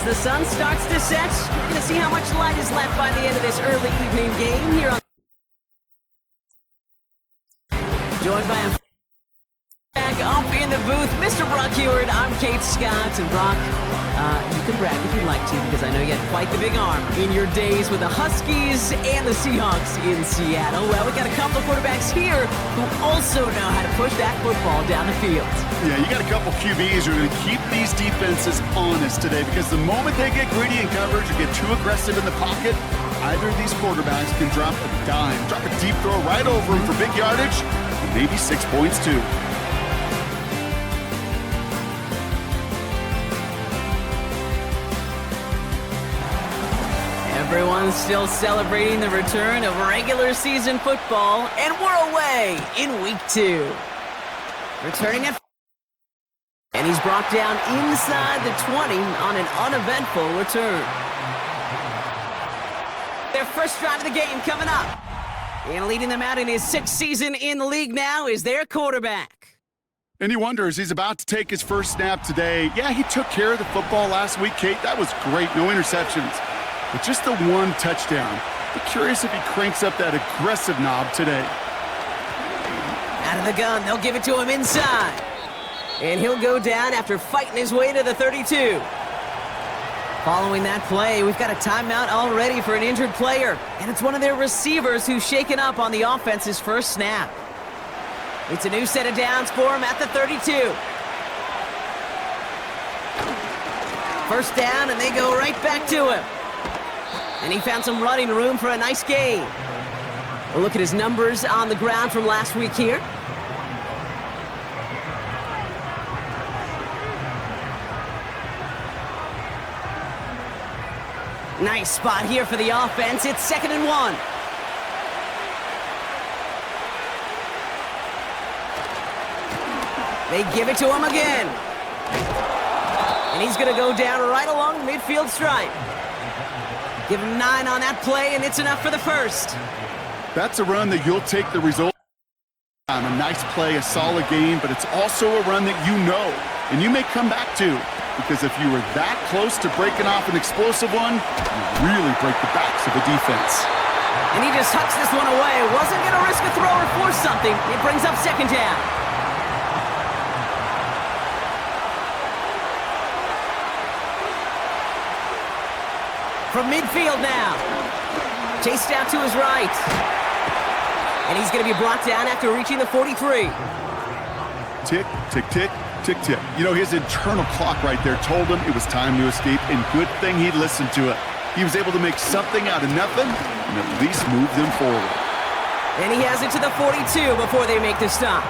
As the sun starts to set, we're going to see how much light is left by the end of this early evening game here on... Joined by a back up in the booth, Mr. Brock Heward. I'm Kate Scott, and Brock, you can brag if you'd like to, because I know you had quite the big arm in your days with the Huskies and the Seahawks in Seattle. Well, we got a couple of quarterbacks here who also know how to push that football down the field. Yeah, you got a couple QBs who are going to keep these defenses honest today, because the moment they get greedy in coverage or get too aggressive in the pocket, either of these quarterbacks can drop a dime, drop a deep throw right over them for big yardage, and maybe 6 points too. Everyone's still celebrating the return of regular season football, and we're away in week 2. Returning at... And he's brought down inside the 20 on an uneventful return. Their first drive of the game coming up. And leading them out in his 6th season in the league now is their quarterback. And he wonders, he's about to take his first snap today. Yeah, he took care of the football last week, Kate. That was great. No interceptions. But just the one touchdown. Be curious if he cranks up that aggressive knob today. Out of the gun, they'll give it to him inside. And he'll go down after fighting his way to the 32. Following that play, we've got a timeout already for an injured player. And it's one of their receivers who's shaken up on the offense's first snap. It's a new set of downs for him at the 32. First down, and they go right back to him. And he found some running room for a nice gain. A look at his numbers on the ground from last week here. Nice spot here for the offense. It's 2nd and 1. They give it to him again. And he's going to go down right along the midfield stripe. Give him 9 on that play, and it's enough for the first. That's a run that you'll take the result on. A nice play, a solid game, but it's also a run that you know, and you may come back to, because if you were that close to breaking off an explosive one, you really break the backs of the defense. And he just hucks this one away. Wasn't going to risk a throw or force something. It brings up 2nd down. From midfield now. Chased out to his right. And he's going to be brought down after reaching the 43. Tick, tick, tick, tick, tick. You know, his internal clock right there told him it was time to escape, and good thing he listened to it. He was able to make something out of nothing and at least move them forward. And he has it to the 42 before they make the stop.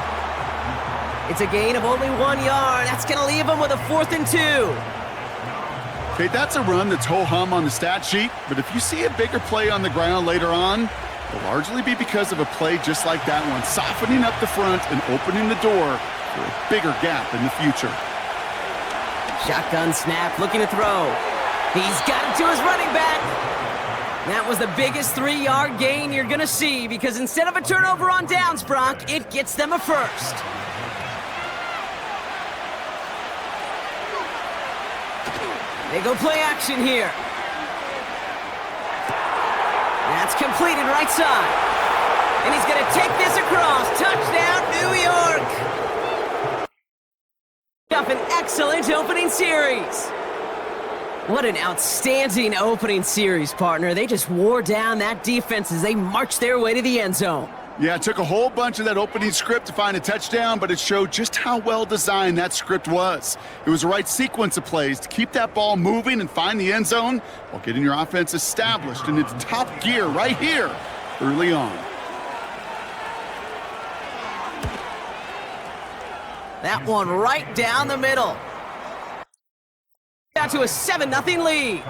It's a gain of only 1 yard. That's going to leave him with a 4th and 2. Okay, that's a run that's ho-hum on the stat sheet, but if you see a bigger play on the ground later on, it'll largely be because of a play just like that one, softening up the front and opening the door for a bigger gap in the future. Shotgun snap, looking to throw. He's got it to his running back. That was the biggest 3-yard gain you're going to see, because instead of a turnover on downs, Brock, it gets them a first. They go play action here. That's completed right side. And he's going to take this across. Touchdown, New York! Up an excellent opening series. What an outstanding opening series, partner. They just wore down that defense as they marched their way to the end zone. Yeah, it took a whole bunch of that opening script to find a touchdown, but it showed just how well designed that script was. It was the right sequence of plays to keep that ball moving and find the end zone while getting your offense established in its top gear right here early on. That one right down the middle. Down to a 7-0 lead.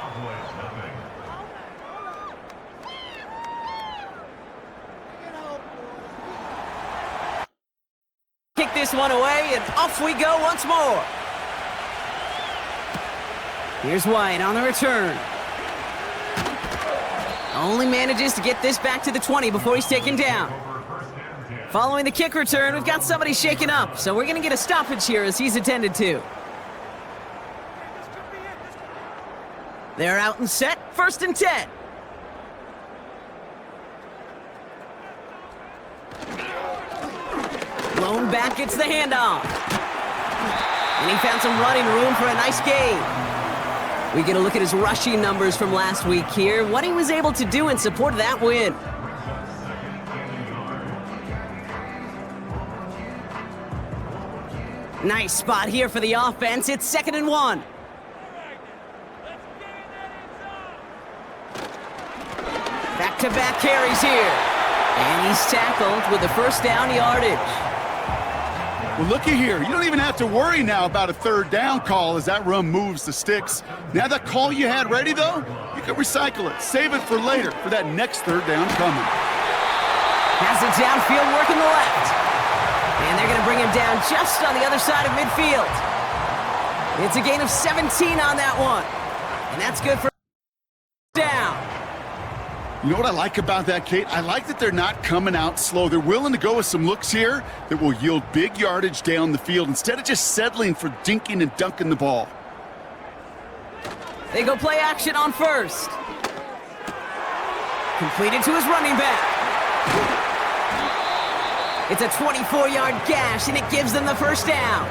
Kick this one away, and off we go once more. Here's White on the return. Only manages to get this back to the 20 before he's taken down. Following the kick return, we've got somebody shaken up, so we're going to get a stoppage here as he's attended to. They're out and set, 1st and 10. Lone back gets the handoff. And he found some running room for a nice gain. We get a look at his rushing numbers from last week here, what he was able to do in support of that win. Nice spot here for the offense. It's 2nd and 1. Back-to-back carries here. And he's tackled with the 1st down yardage. Well, looky here. You don't even have to worry now about a 3rd down call as that run moves the sticks. Now that call you had ready, though, you can recycle it. Save it for later for that next 3rd down coming. Has it downfield working the left. And they're going to bring him down just on the other side of midfield. It's a gain of 17 on that one. And that's good for down. You know what I like about that, Kate? I like that they're not coming out slow. They're willing to go with some looks here that will yield big yardage down the field instead of just settling for dinking and dunking the ball. They go play action on 1st. Completed to his running back. It's a 24-yard gash, and it gives them the 1st down.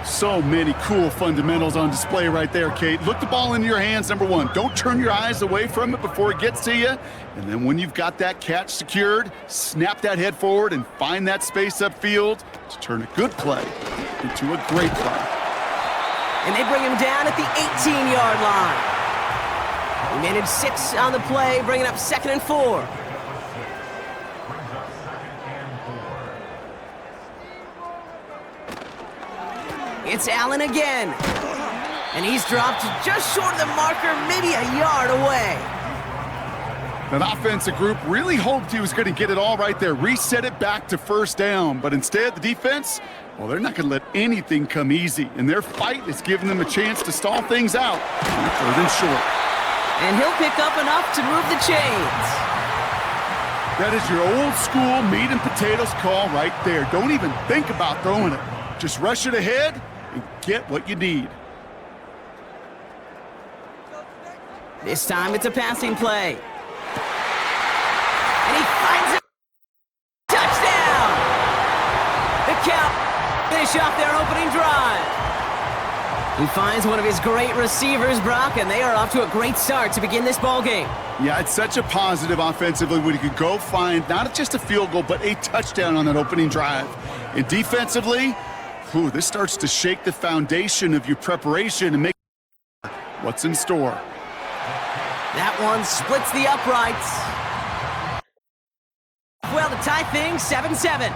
So many cool fundamentals on display right there, Kate. Look the ball into your hands, number 1. Don't turn your eyes away from it before it gets to you. And then when you've got that catch secured, snap that head forward and find that space upfield to turn a good play into a great play. And they bring him down at the 18-yard line. He managed 6 on the play, bringing up 2nd and 4. It's Allen again. And he's dropped just short of the marker, maybe a yard away. That offensive group really hoped he was going to get it all right there, reset it back to 1st down. But instead, the defense, well, they're not going to let anything come easy. And their fight is giving them a chance to stall things out. 3rd and short. And he'll pick up enough to move the chains. That is your old school meat and potatoes call right there. Don't even think about throwing it. Just rush it ahead and get what you need. This time it's a passing play. And he finds it. Touchdown! The Count finish off their opening drive. He finds one of his great receivers, Brock, and they are off to a great start to begin this ball game. Yeah, it's such a positive offensively when you could go find not just a field goal, but a touchdown on that opening drive. And defensively, this starts to shake the foundation of your preparation and make what's in store. That one splits the uprights. Well, to tie things, 7-7.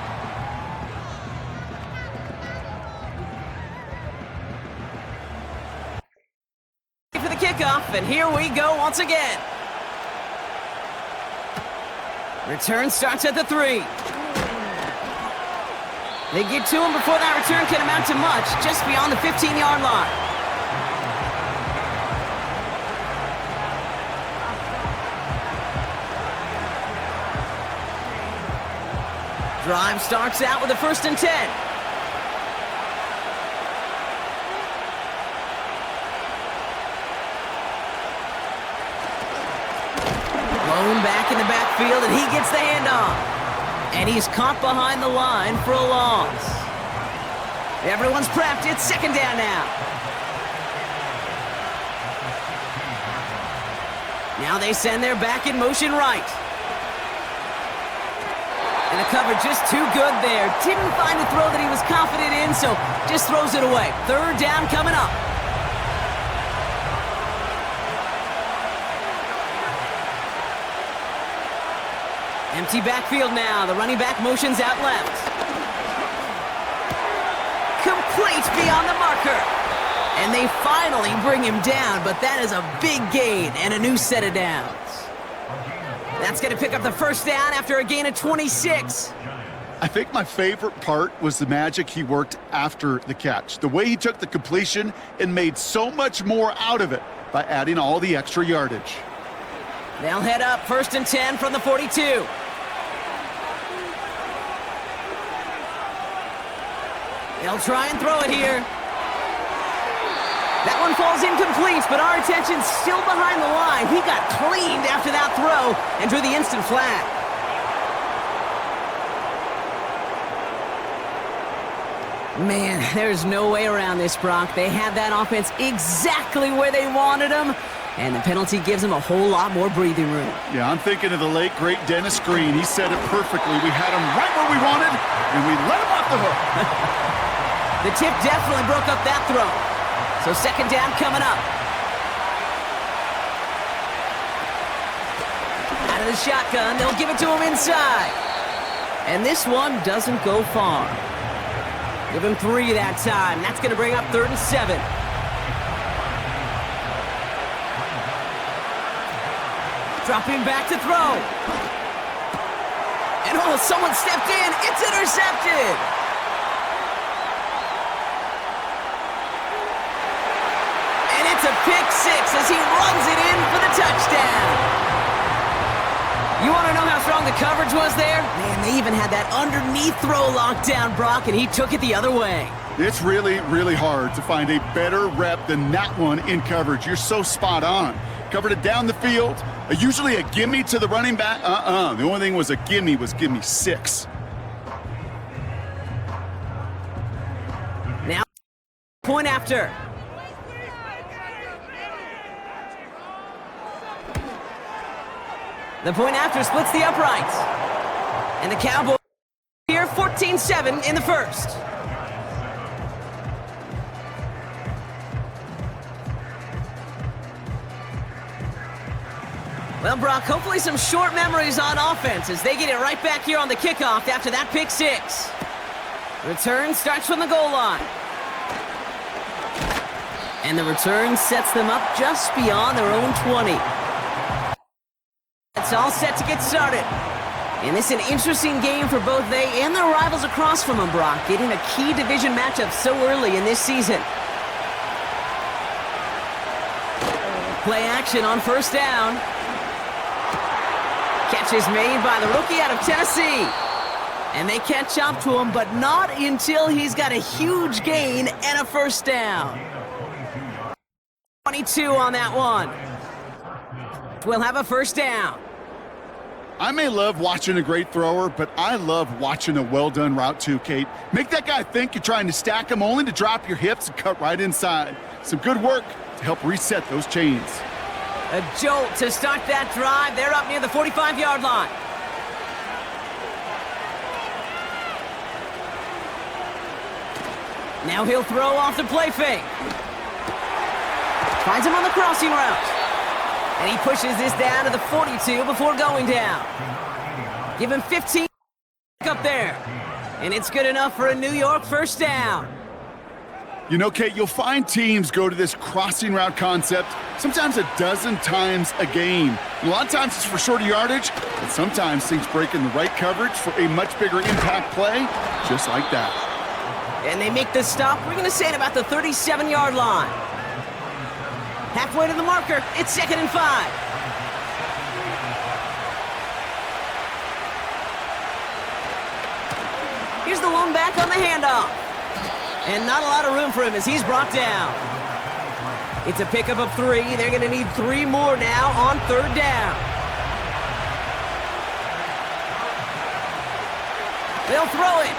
For the kickoff, and here we go once again. Return starts at the 3. They get to him before that return can amount to much, just beyond the 15-yard line. Drive starts out with a 1st and 10. Lone back in the backfield, and he gets the handoff. And he's caught behind the line for a loss. Everyone's prepped. It's 2nd down now. Now they send their back in motion right. And the cover just too good there. Didn't find a throw that he was confident in, so just throws it away. 3rd down coming up. Empty backfield now. The running back motions out left. Complete beyond the marker. And they finally bring him down, but that is a big gain and a new set of downs. That's going to pick up the 1st down after a gain of 26. I think my favorite part was the magic he worked after the catch. The way he took the completion and made so much more out of it by adding all the extra yardage. They'll head up 1st and 10 from the 42. They'll try and throw it here. That one falls incomplete, but our attention's still behind the line. He got cleaned after that throw and drew the instant flag. Man, there's no way around this, Brock. They had that offense exactly where they wanted them, and the penalty gives them a whole lot more breathing room. Yeah, I'm thinking of the late, great Dennis Green. He said it perfectly. We had him right where we wanted, and we let him off the hook. The tip definitely broke up that throw. So second down coming up. Out of the shotgun, they'll give it to him inside. And this one doesn't go far. Give him 3 that time. That's going to bring up 3rd and 7. Dropping back to throw. And oh, someone stepped in. It's intercepted. And it's a pick 6 as he runs it in for the touchdown. You want to know how strong the coverage was there? Man, they even had that underneath throw locked down, Brock, and he took it the other way. It's really, really hard to find a better rep than that one in coverage. You're so spot on. Covered it down the field. Usually a gimme to the running back. The only thing was a gimme was give me 6. Now, point after. The point after splits the uprights. And the Cowboys here 14-7 in the first. Well, Brock, hopefully some short memories on offense as they get it right back here on the kickoff after that pick 6. Return starts from the goal line. And the return sets them up just beyond their own 20. It's all set to get started. And it's an interesting game for both they and their rivals across from them, Brock, getting a key division matchup so early in this season. Play action on first down. Catch is made by the rookie out of Tennessee. And they catch up to him, but not until he's got a huge gain and a first down. 22 on that one. We'll have a first down. I may love watching a great thrower, but I love watching a well-done route too, Kate. Make that guy think you're trying to stack him only to drop your hips and cut right inside. Some good work to help reset those chains. A jolt to start that drive. They're up near the 45-yard line. Now he'll throw off the play fake. Finds him on the crossing route. And he pushes this down to the 42 before going down. Give him 15 up there. And it's good enough for a New York first down. You know, Kate, you'll find teams go to this crossing route concept sometimes a dozen times a game. And a lot of times it's for shorter yardage, but sometimes things break in the right coverage for a much bigger impact play, just like that. And they make the stop, we're going to say at about the 37-yard line. Halfway to the marker, it's 2nd and 5. Here's the lone back on the handoff. And not a lot of room for him as he's brought down. It's a pickup of 3. They're going to need 3 more now on 3rd down. They'll throw it.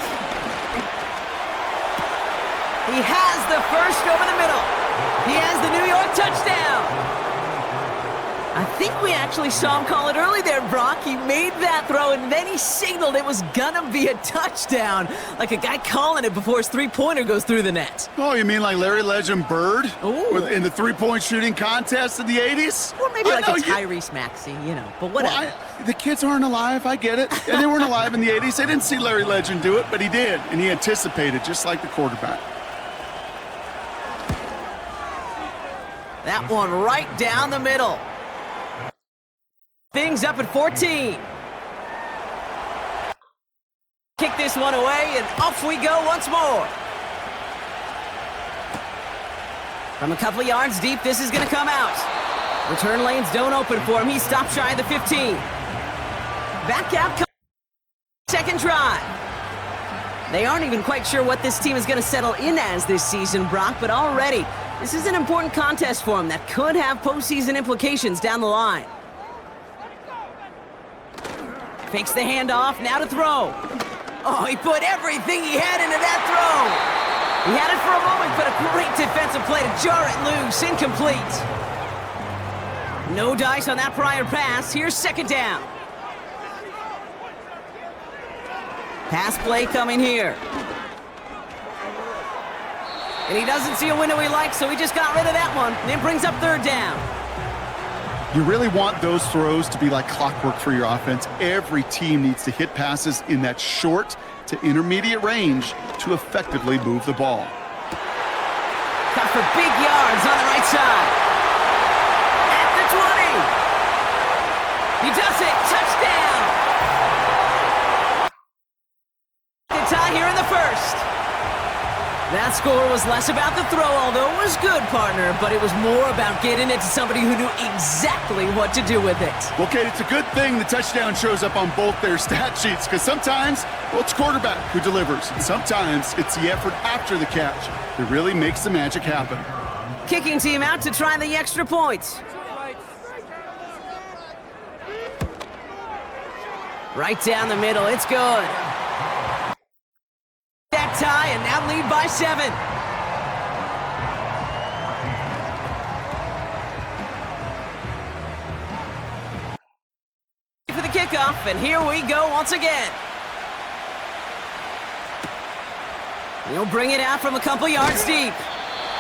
He has the first over the middle. He has the New York touchdown. I think we actually saw him call it early there, Brock. He made that throw, and then he signaled it was gonna be a touchdown, like a guy calling it before his three-pointer goes through the net. Oh, you mean like Larry Legend Bird? Ooh. In the three-point shooting contest in the 80s? Or maybe like a Tyrese Maxey, you know, but whatever. Well, the kids aren't alive, I get it. And they weren't alive in the 80s. They didn't see Larry Legend do it, but he did, and he anticipated, just like the quarterback. That one right down the middle. Things up at 14. Kick this one away, and off we go once more. From a couple yards deep, this is going to come out. Return lanes don't open for him. He stopped shy of the 15. Back out. Second drive. They aren't even quite sure what this team is going to settle in as this season, Brock, but already This is an important contest for him that could have postseason implications down the line. Fakes the handoff, now to throw. Oh, he put everything he had into that throw. He had it for a moment, but a great defensive play to jar it loose. Incomplete. No dice on that prior pass. Here's second down. Pass play coming here. And he doesn't see a window he likes, so he just got rid of that one. And it brings up third down. You really want those throws to be like clockwork for your offense. Every team needs to hit passes in that short to intermediate range to effectively move the ball. Got for big yards on the right side. At the 20. He does it. Touchdown. The tie here in the first. That score was less about the throw, although it was good, partner, but it was more about getting it to somebody who knew exactly what to do with it. Well, Kate, it's a good thing the touchdown shows up on both their stat sheets, because sometimes, well, it's quarterback who delivers, and sometimes it's the effort after the catch that really makes the magic happen. Kicking team out to try the extra points. Right down the middle, it's good. That tie, and now lead by 7. For the kickoff, and here we go once again. He'll bring it out from a couple yards deep.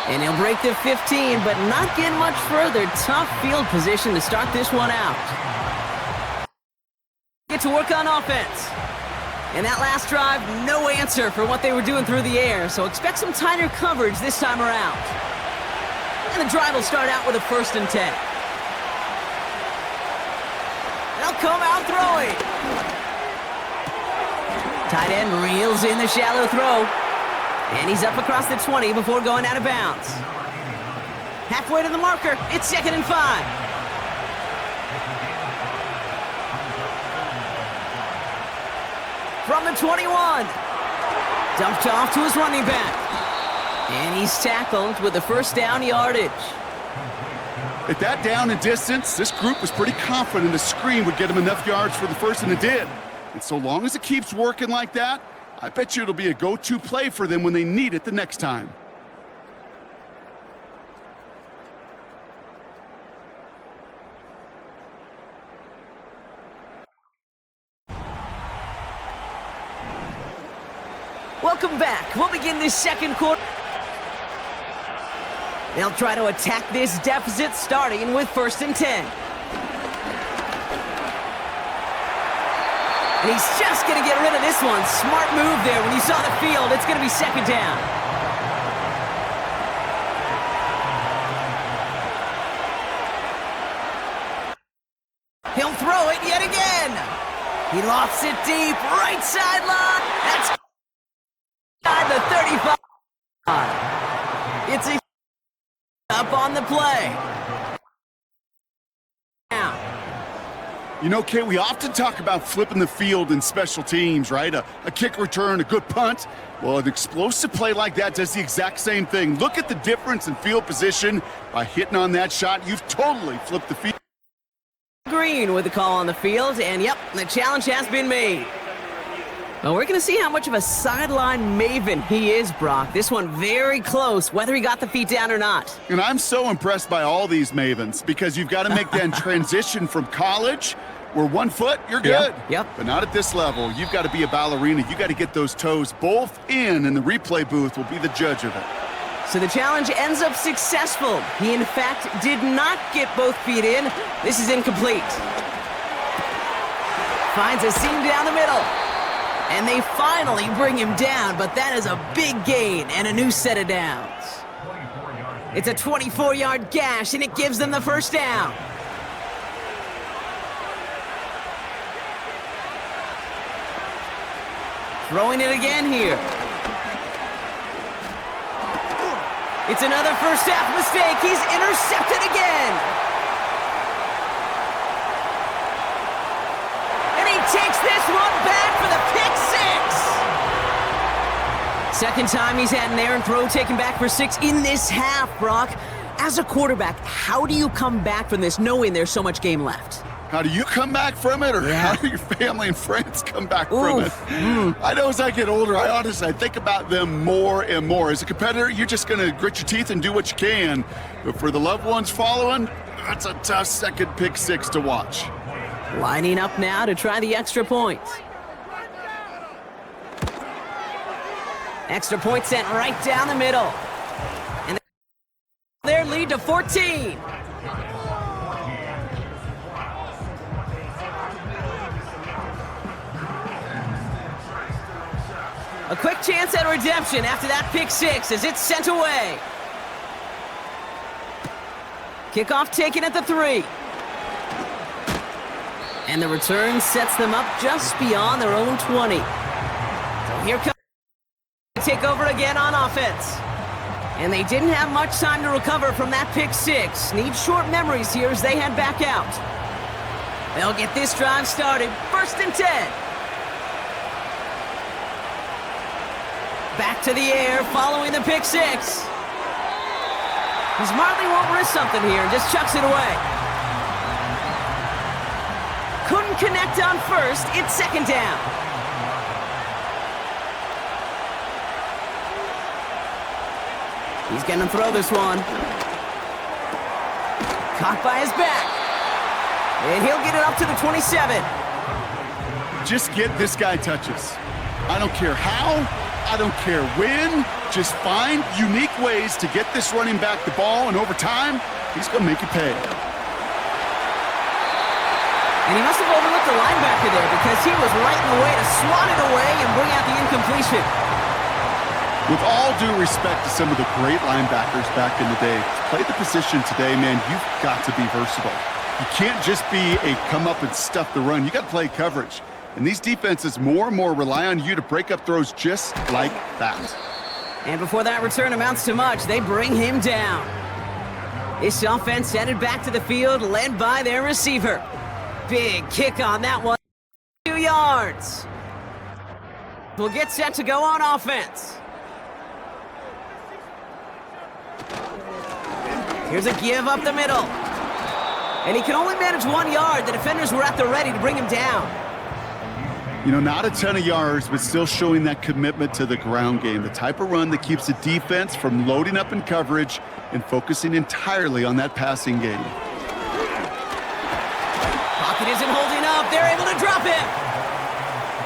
And he'll break the 15, but not get much further. Tough field position to start this one out. Get to work on offense. And that last drive, no answer for what they were doing through the air, so expect some tighter coverage this time around. And the drive will start out with a 1st and 10. They'll come out throwing. Tight end reels in the shallow throw. And he's up across the 20 before going out of bounds. Halfway to the marker, it's 2nd and 5. From the 21. Dumped off to his running back. And he's tackled with the 1st down yardage. At that down and distance, this group was pretty confident the screen would get him enough yards for the 1st, and it did. And so long as it keeps working like that, I bet you it'll be a go-to play for them when they need it the next time. Welcome back. We'll begin this second quarter. They'll try to attack this deficit starting with 1st and 10. And he's just going to get rid of this one. Smart move there. When you saw the field, it's going to be 2nd down. He'll throw it yet again. He lofts it deep, right sideline. That's the 35. It's a up on the play. Now. You know, Kate, we often talk about flipping the field in special teams, right? A kick return, a good punt. Well, an explosive play like that does the exact same thing. Look at the difference in field position. By hitting on that shot, you've totally flipped the field. Green with the call on the field, and yep, the challenge has been made. Well, we're going to see how much of a sideline maven he is, Brock. This one very close, whether he got the feet down or not. And I'm so impressed by all these mavens because you've got to make that transition from college where 1 foot, you're good. Yep. But not at this level. You've got to be a ballerina. You've got to get those toes both in, and the replay booth will be the judge of it. So the challenge ends up successful. He, in fact, did not get both feet in. This is incomplete. Finds a seam down the middle. And they finally bring him down, but that is a big gain and a new set of downs. It's a 24-yard gash, and it gives them the 1st down. Throwing it again here. It's another first half mistake. He's intercepted again. And he takes this one back for the pick 6. Second time he's had an errant throw taken back for 6 in this half, Brock. As a quarterback, how do you come back from this knowing there's so much game left? How do you come back from it, or how do your family and friends come back from it? I know as I get older, I think about them more and more. As a competitor, you're just going to grit your teeth and do what you can. But for the loved ones following, that's a tough second pick 6 to watch. Lining up now to try the extra point. Extra point sent right down the middle. And their lead to 14. A quick chance at redemption after that pick 6 as it's sent away. Kickoff taken at the 3. And the return sets them up just beyond their own 20. So here comes take over again on offense. And they didn't have much time to recover from that pick 6. Need short memories here as they head back out. They'll get this drive started. 1st and 10. Back to the air following the pick 6. He smartly won't risk something here and just chucks it away. Couldn't connect on 1st. It's 2nd down. He's going to throw this one. Caught by his back. And he'll get it up to the 27. Just get this guy touches. I don't care how, I don't care when. Just find unique ways to get this running back the ball, and over time, he's going to make you pay. And he must have overlooked the linebacker there because he was right in the way to swat it away and bring out the incompletion. With all due respect to some of the great linebackers back in the day, to play the position today, man, you've got to be versatile. You can't just be a come up and stuff the run. You got to play coverage. And these defenses more and more rely on you to break up throws just like that. And before that return amounts to much, they bring him down. This offense headed back to the field, led by their receiver. Big kick on that one. 2 yards. Will get set to go on offense. Here's a give up the middle. And he can only manage 1 yard. The defenders were at the ready to bring him down. You know, not a ton of yards, but still showing that commitment to the ground game. The type of run that keeps the defense from loading up in coverage and focusing entirely on that passing game. Pocket isn't holding up. They're able to drop him.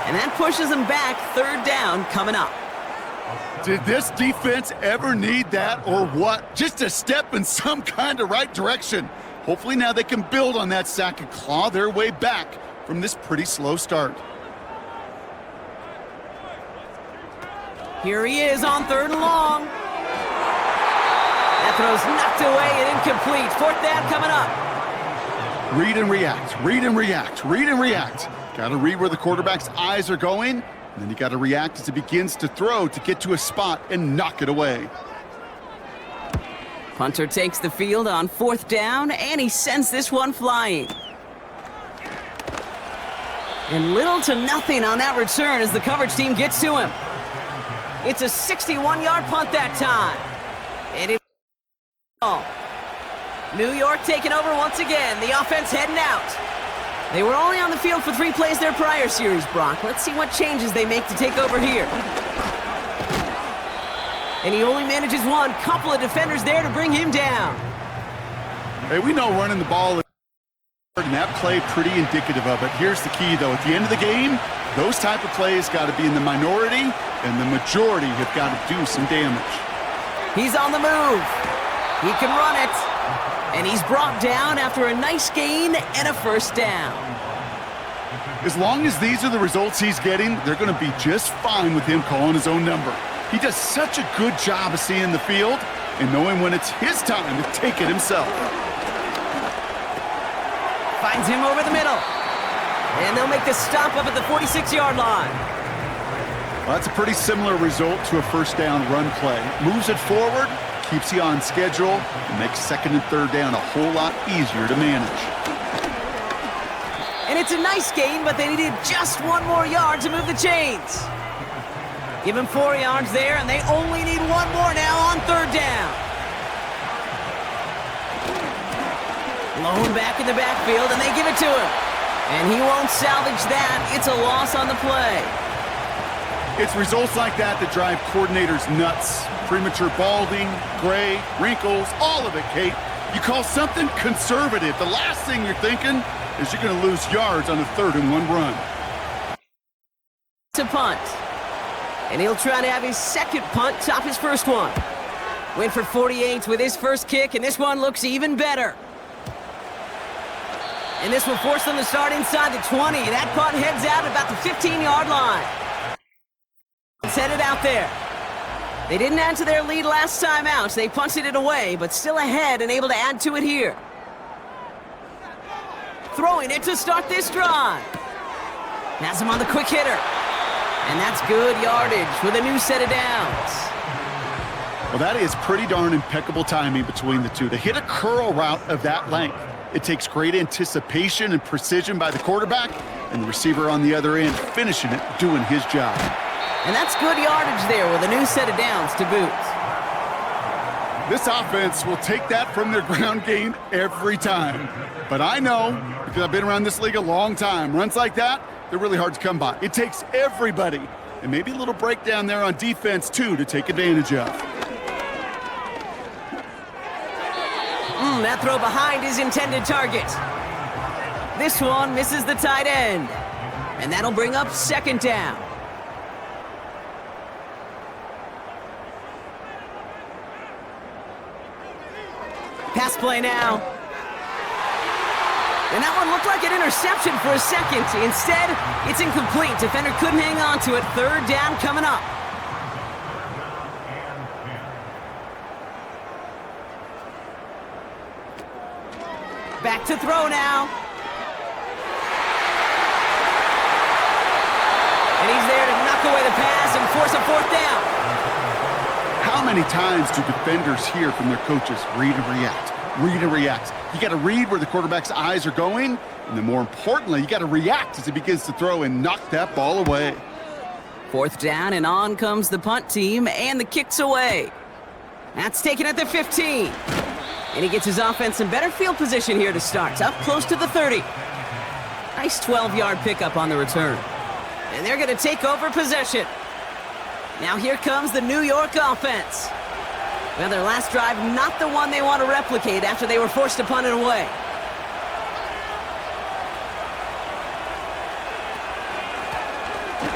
And that pushes them back. 3rd down coming up. Did this defense ever need that or what? Just a step in some kind of right direction. Hopefully now they can build on that sack and claw their way back from this pretty slow start. Here he is on 3rd and long. That throw's knocked away and incomplete. 4th down coming up. Read and react, read and react, read and react. Got to read where the quarterback's eyes are going, and then you got to react as he begins to throw to get to a spot and knock it away. Punter takes the field on 4th down, and he sends this one flying. And little to nothing on that return as the coverage team gets to him. It's a 61-yard punt that time. And it New York taking over once again. The offense heading out. They were only on the field for 3 plays their prior series, Brock. Let's see what changes they make to take over here. And he only manages one. Couple of defenders there to bring him down. Hey, we know running the ball, and that play pretty indicative of it. Here's the key, though. At the end of the game, those type of plays got to be in the minority, and the majority have got to do some damage. He's on the move. He can run it. And he's brought down after a nice gain and a 1st down. As long as these are the results he's getting, they're going to be just fine with him calling his own number. He does such a good job of seeing the field and knowing when it's his time to take it himself. Finds him over the middle. And they'll make the stop up at the 46-yard line. Well, that's a pretty similar result to a 1st down run play. Moves it forward, keeps you on schedule, and makes 2nd and 3rd down a whole lot easier to manage. And it's a nice gain, but they needed just 1 more yard to move the chains. Give him 4 yards there, and they only need 1 more now on 3rd down. Lone back in the backfield, and they give it to him. And he won't salvage that. It's a loss on the play. It's results like that that drive coordinators nuts. Premature balding, gray, wrinkles, all of it, Kate. You call something conservative. The last thing you're thinking is you're going to lose yards on a 3rd and 1 run. To punt. And he'll try to have his 2nd punt top his 1st one. Went for 48 with his 1st kick, and this one looks even better. And this will force them to start inside the 20. That punt heads out about the 15-yard line. It's headed out there. They didn't add to their lead last time out, so they punted it away, but still ahead and able to add to it here. Throwing it to start this drive. Has him on the quick hitter. And that's good yardage with a new set of downs. Well, that is pretty darn impeccable timing between the two. To hit a curl route of that length, it takes great anticipation and precision by the quarterback, and the receiver on the other end finishing it, doing his job. And that's good yardage there with a new set of downs to boot. This offense will take that from their ground game every time. But I know, because I've been around this league a long time, runs like that, they're really hard to come by. It takes everybody, and maybe a little breakdown there on defense, too, to take advantage of. That throw behind his intended target. This one misses the tight end. And that'll bring up 2nd down. Pass play now. And that one looked like an interception for a second. Instead, it's incomplete. Defender couldn't hang on to it. 3rd down coming up. Back to throw now. And he's there to knock away the pass and force a 4th down. How many times do defenders hear from their coaches, read and react, read and react? You got to read where the quarterback's eyes are going, and then more importantly, you got to react as he begins to throw and knock that ball away. 4th down, and on comes the punt team, and the kick's away. That's taken at the 15. And he gets his offense in better field position here to start. Up close to the 30. Nice 12-yard pickup on the return. And they're going to take over possession. Now here comes the New York offense. Well, their last drive, not the one they want to replicate after they were forced to punt it away.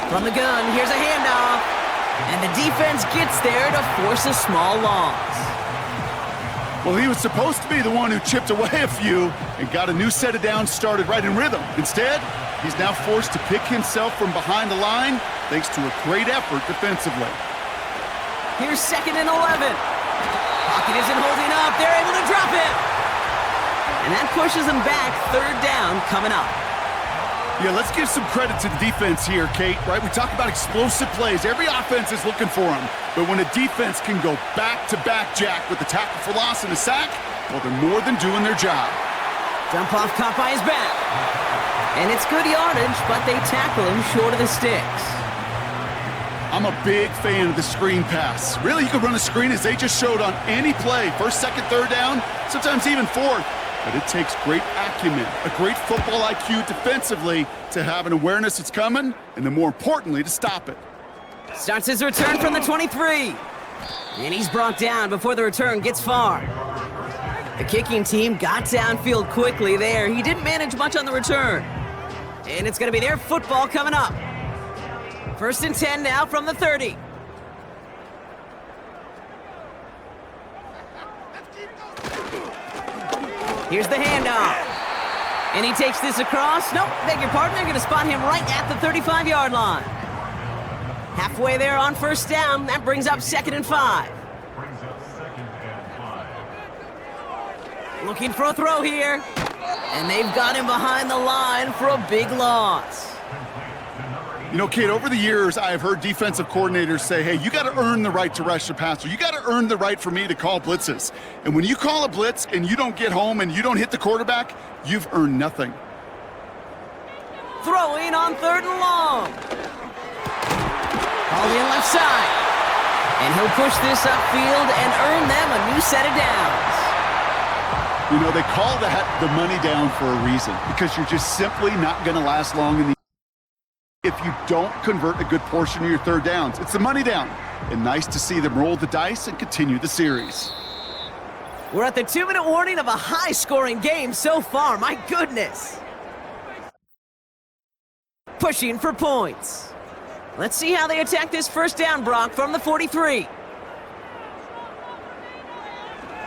From the gun, here's a handoff. And the defense gets there to force a small loss. Well, he was supposed to be the one who chipped away a few and got a new set of downs started right in rhythm. Instead, he's now forced to pick himself from behind the line thanks to a great effort defensively. Here's 2nd and 11. Pocket isn't holding up. They're able to drop it. And that pushes them back. 3rd down coming up. Yeah, let's give some credit to the defense here, Kate, right? We talk about explosive plays. Every offense is looking for them. But when a defense can go back-to-back, Jack, with the tackle for loss and a sack, well, they're more than doing their job. Jump off caught by his back. And it's good yardage, but they tackle him short of the sticks. I'm a big fan of the screen pass. Really, you can run a screen as they just showed on any play. 1st, 2nd, 3rd down, sometimes even 4th. But it takes great acumen, a great football IQ defensively to have an awareness it's coming, and then more importantly, to stop it. Starts his return from the 23. And he's brought down before the return gets far. The kicking team got downfield quickly there. He didn't manage much on the return. And it's going to be their football coming up. 1st and 10 now from the 30. Here's the handoff. And he takes this across. Nope, beg your pardon. They're going to spot him right at the 35-yard line. Halfway there on 1st down. That brings up 2nd and 5. Looking for a throw here. And they've got him behind the line for a big loss. You know, Kate, over the years, I have heard defensive coordinators say, hey, you got to earn the right to rush the passer. You got to earn the right for me to call blitzes. And when you call a blitz and you don't get home and you don't hit the quarterback, you've earned nothing. Throwing on 3rd and long. Hauled in left side. And he'll push this upfield and earn them a new set of downs. You know, they call that the money down for a reason, because you're just simply not going to last long in the if you don't convert a good portion of your third downs. It's the money down. And nice to see them roll the dice and continue the series. We're at the 2-minute warning of a high-scoring game so far. My goodness. Pushing for points. Let's see how they attack this first down, Brock, from the 43.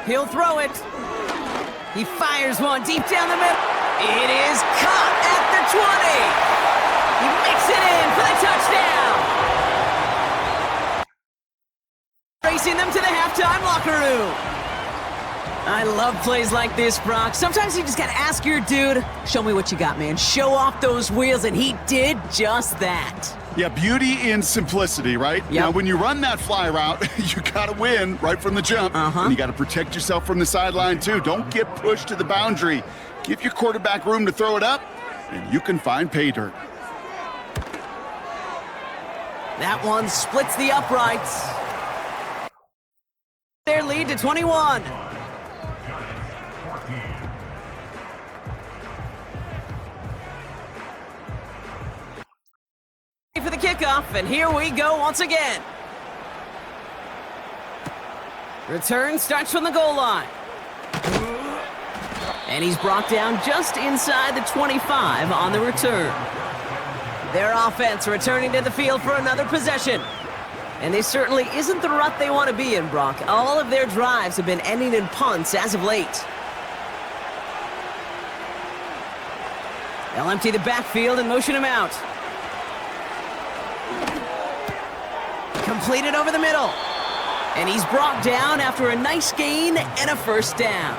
He'll throw it. He fires one deep down the middle. It is caught at the 20. He makes it in for the touchdown. Racing them to the halftime locker room. I love plays like this, Brock. Sometimes you just got to ask your dude, show me what you got, man. Show off those wheels, and he did just that. Yeah, beauty in simplicity, right? Yep. Now, when you run that fly route, you got to win right from the jump. And you got to protect yourself from the sideline, too. Don't get pushed to the boundary. Give your quarterback room to throw it up, and you can find pay dirt. That one splits the uprights. Their lead to 21. For the kickoff, and here we go once again. Return starts from the goal line. And he's brought down just inside the 25 on the return. Their offense returning to the field for another possession. And this certainly isn't the rut they want to be in, Brock. All of their drives have been ending in punts as of late. They'll empty the backfield and motion him out. Completed over the middle. And he's brought down after a nice gain and a first down.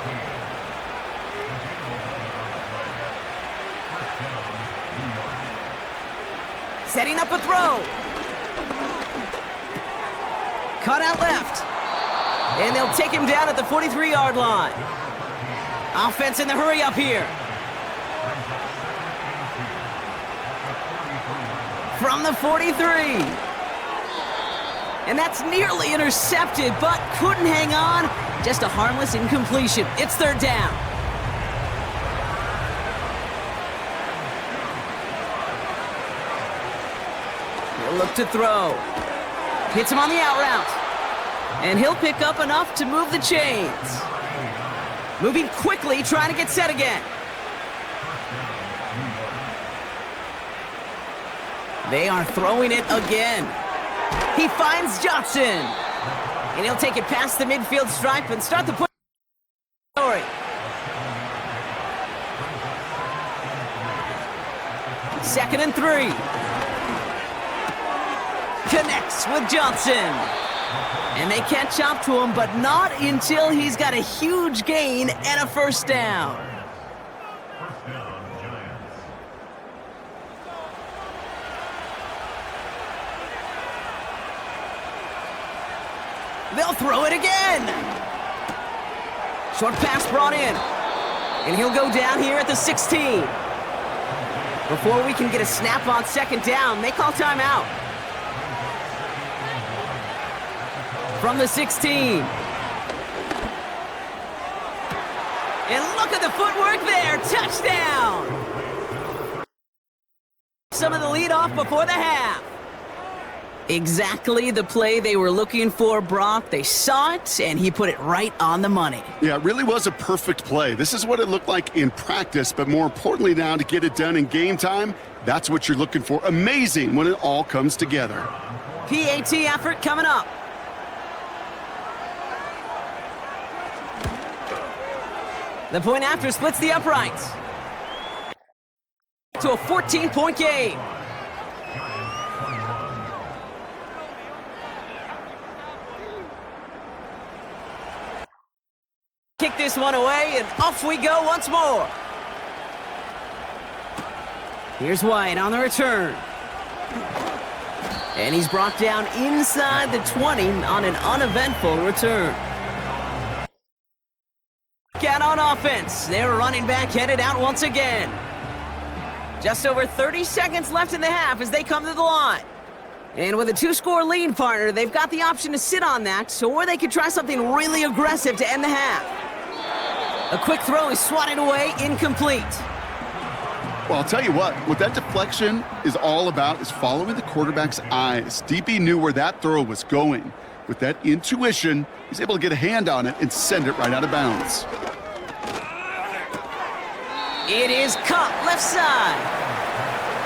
Setting up a throw. Cut out left. And they'll take him down at the 43-yard line. Offense in the hurry up here. From the 43. And that's nearly intercepted, but couldn't hang on. Just a harmless incompletion. It's third down. He'll look to throw. Hits him on the out route. And he'll pick up enough to move the chains. Moving quickly, trying to get set again. They are throwing it again. He finds Johnson. And he'll take it past the midfield stripe and start the push. Story. Second and 3. Connects with Johnson. And they catch up to him, but not until he's got a huge gain and a first down. They'll throw it again. Short pass brought in. And he'll go down here at the 16. Before we can get a snap on second down, they call timeout. From the 16. And look at the footwork there. Touchdown. Some of the lead off before the half. Exactly the play they were looking for, Brock. They saw it, and he put it right on the money. Yeah, it really was a perfect play. This is what it looked like in practice, but more importantly now, to get it done in game time, that's what you're looking for. Amazing when it all comes together. PAT effort coming up. The point after splits the uprights. To a 14-point game. Kick this one away, and off we go once more. Here's White on the return. And he's brought down inside the 20 on an uneventful return. Out on offense. Their running back headed out once again. Just over 30 seconds left in the half as they come to the line. And with a 2-score lead, partner, they've got the option to sit on that, or they could try something really aggressive to end the half. A quick throw is swatted away, incomplete. Well, I'll tell you what that deflection is all about is following the quarterback's eyes. DB knew where that throw was going. With that intuition, he's able to get a hand on it and send it right out of bounds. It is caught left side.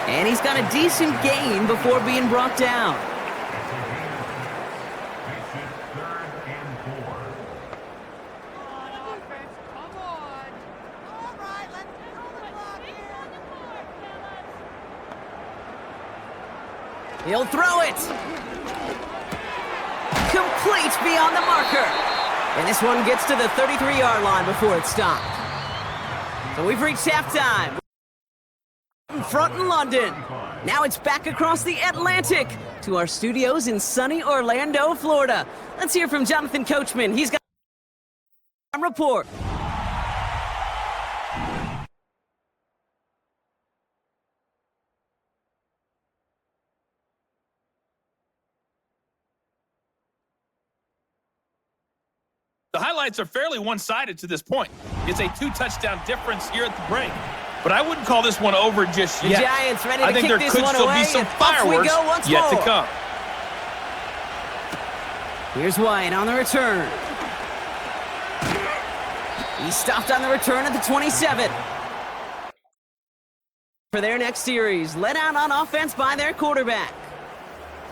And he's got a decent gain before being brought down. He'll throw it. Complete beyond the marker. And this one gets to the 33-yard line before it stopped. So we've reached halftime. In front in London. Now it's back across the Atlantic to our studios in sunny Orlando, Florida. Let's hear from Jonathan Coachman. He's got a report. The highlights are fairly one-sided to this point. It's a 2-touchdown difference here at the break. But I wouldn't call this one over just yet. The Giants ready to kick this one away. I think there could still be some fireworks yet to come. Here's White on the return. He stopped on the return at the 27. For their next series, let out on offense by their quarterback.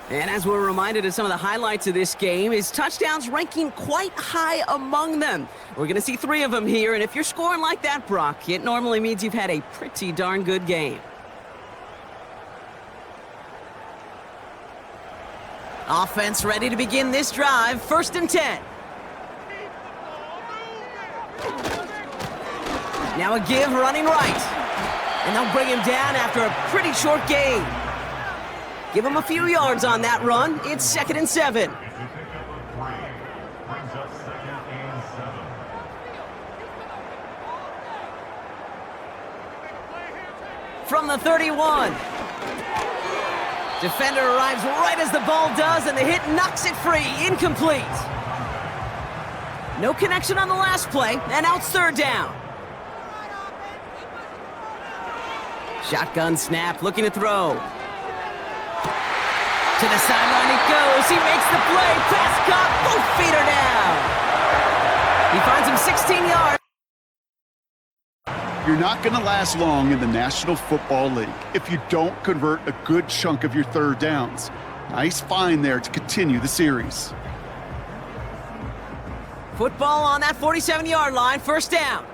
And as we're reminded of some of the highlights of this game, his touchdowns ranking quite high among them. We're going to see 3 of them here, and if you're scoring like that, Brock, it normally means you've had a pretty darn good game. Offense ready to begin this drive, 1st and 10. Now a give running right. And they'll bring him down after a pretty short gain. Give him a few yards on that run. It's 2nd and 7. From the 31. Defender arrives right as the ball does, and the hit knocks it free. Incomplete. No connection on the last play, and now it's 3rd down. Shotgun snap, looking to throw. To the sideline it goes. He makes the play. Pass caught. Both feet are down. He finds him 16 yards. You're not going to last long in the National Football League if you don't convert a good chunk of your 3rd downs. Nice find there to continue the series. Football on that 47-yard line. 1st down.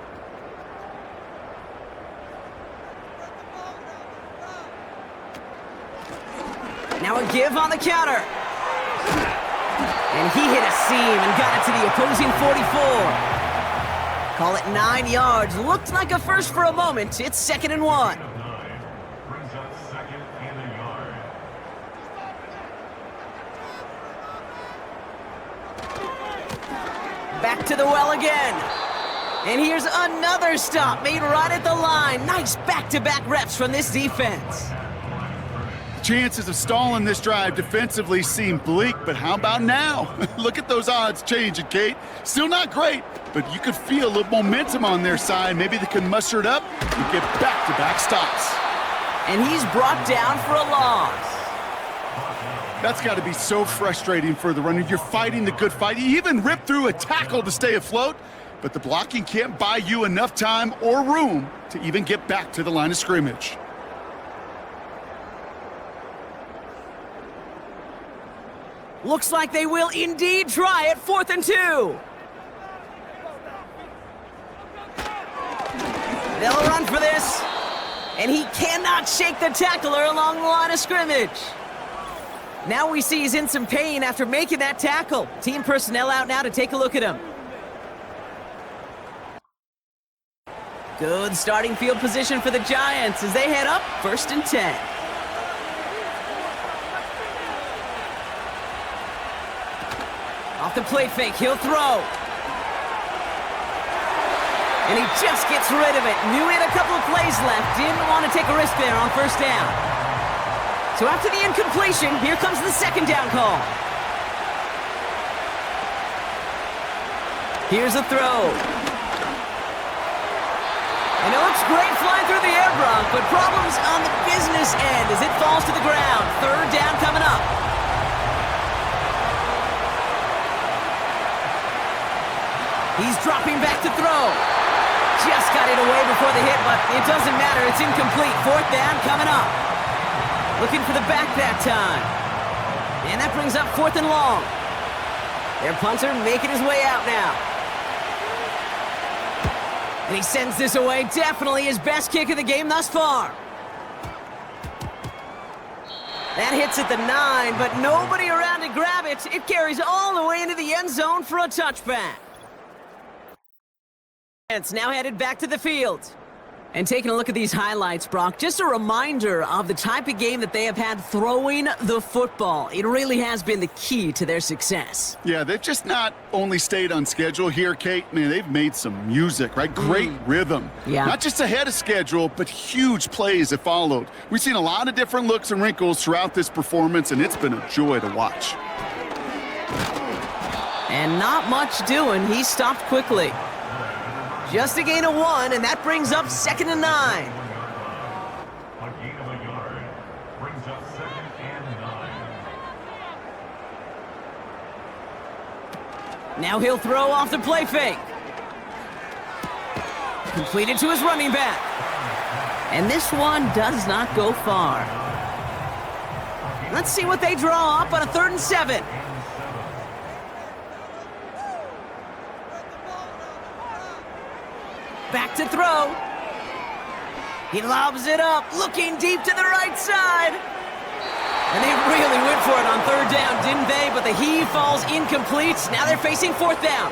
Now a give on the counter. And he hit a seam and got it to the opposing 44. Call it 9 yards. Looked like a first for a moment. It's 2nd and 1. Back to the well again. And here's another stop made right at the line. Nice back-to-back reps from this defense. Chances of stalling this drive defensively seem bleak, but how about now? Look at those odds changing, Kate. Still not great, but you could feel a little momentum on their side. Maybe they can muster it up and get back-to-back stops. And he's brought down for a loss. That's got to be so frustrating for the runner. You're fighting the good fight. You even ripped through a tackle to stay afloat, but the blocking can't buy you enough time or room to even get back to the line of scrimmage. Looks like they will indeed try it. 4th and 2. They'll run for this. And he cannot shake the tackler along the line of scrimmage. Now we see he's in some pain after making that tackle. Team personnel out now to take a look at him. Good starting field position for the Giants as they head up 1st and 10. Off the play fake, he'll throw. And he just gets rid of it. Knew he had a couple of plays left. Didn't want to take a risk there on 1st down. So after the incompletion, here comes the second down call. Here's a throw. And it looks great flying through the air, Brock, but problems on the business end as it falls to the ground. Third down coming up. He's dropping back to throw. Just got it away before the hit, but it doesn't matter. It's incomplete. Fourth down coming up. Looking for the back that time. And that brings up 4th and long. Their punter making his way out now. And he sends this away. Definitely his best kick of the game thus far. That hits at the 9, but nobody around to grab it. It carries all the way into the end zone for a touchback. It's now headed back to the field. And taking a look at these highlights, Brock, just a reminder of the type of game that they have had throwing the football. It really has been the key to their success. Yeah, they've just not only stayed on schedule here, Kate. Man, they've made some music, right? Great rhythm. Yeah. Not just ahead of schedule, but huge plays that followed. We've seen a lot of different looks and wrinkles throughout this performance, and it's been a joy to watch. And not much doing. He stopped quickly. Just a gain of 1, and that brings up 2nd and 9. A gain of a yard brings up 2nd and 9. Now he'll throw off the play fake. Completed to his running back. And this one does not go far. Let's see what they draw up on a 3rd and 7. Back to throw. He lobs it up, looking deep to the right side. And they really went for it on 3rd down, didn't they? But the heave falls incomplete. Now they're facing 4th down.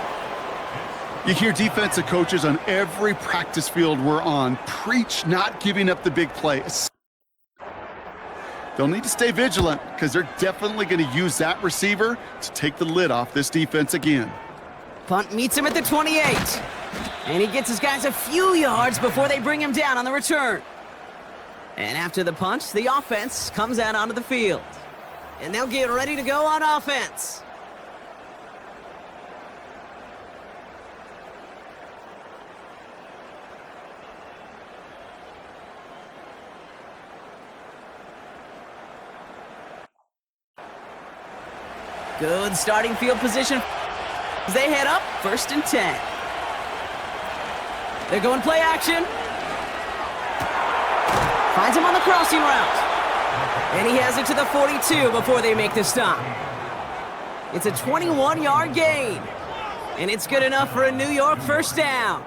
You hear defensive coaches on every practice field we're on preach not giving up the big play. They'll need to stay vigilant because they're definitely going to use that receiver to take the lid off this defense again. Punt meets him at the 28. And he gets his guys a few yards before they bring him down on the return. And after the punt, the offense comes out onto the field. And they'll get ready to go on offense. Good starting field position. They head up, 1st and 10. They're going play action. Finds him on the crossing route. And he has it to the 42 before they make the stop. It's a 21-yard gain. And it's good enough for a New York 1st down.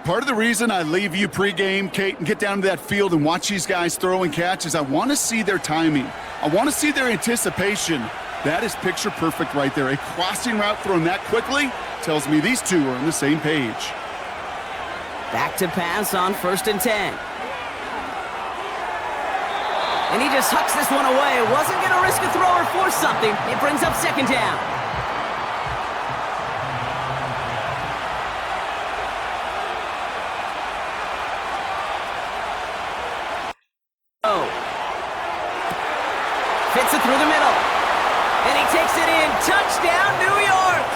Part of the reason I leave you pregame, Kate, and get down to that field and watch these guys throw and catch is I want to see their timing. I want to see their anticipation. That is picture perfect right there. A crossing route thrown that quickly tells me these two are on the same page. Back to pass on 1st and 10. And he just hucks this one away. Wasn't going to risk a throw or force something. It brings up 2nd down. Oh. Fits it through the middle. And he takes it in. Touchdown, New York!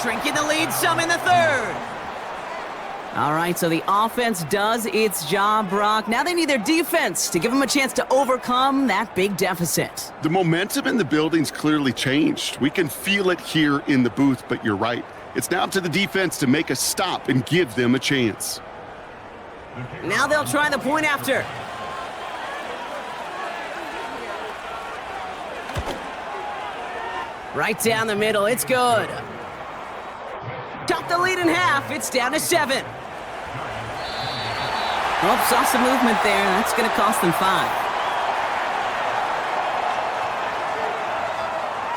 Shrinking the lead some in the 3rd. All right, so the offense does its job, Brock. Now they need their defense to give them a chance to overcome that big deficit. The momentum in the building's clearly changed. We can feel it here in the booth, but you're right. It's now up to the defense to make a stop and give them a chance. Now they'll try the point after. Right down the middle, it's good. Cut the lead in half, it's down to 7. Oh, saw some movement there. That's going to cost them 5.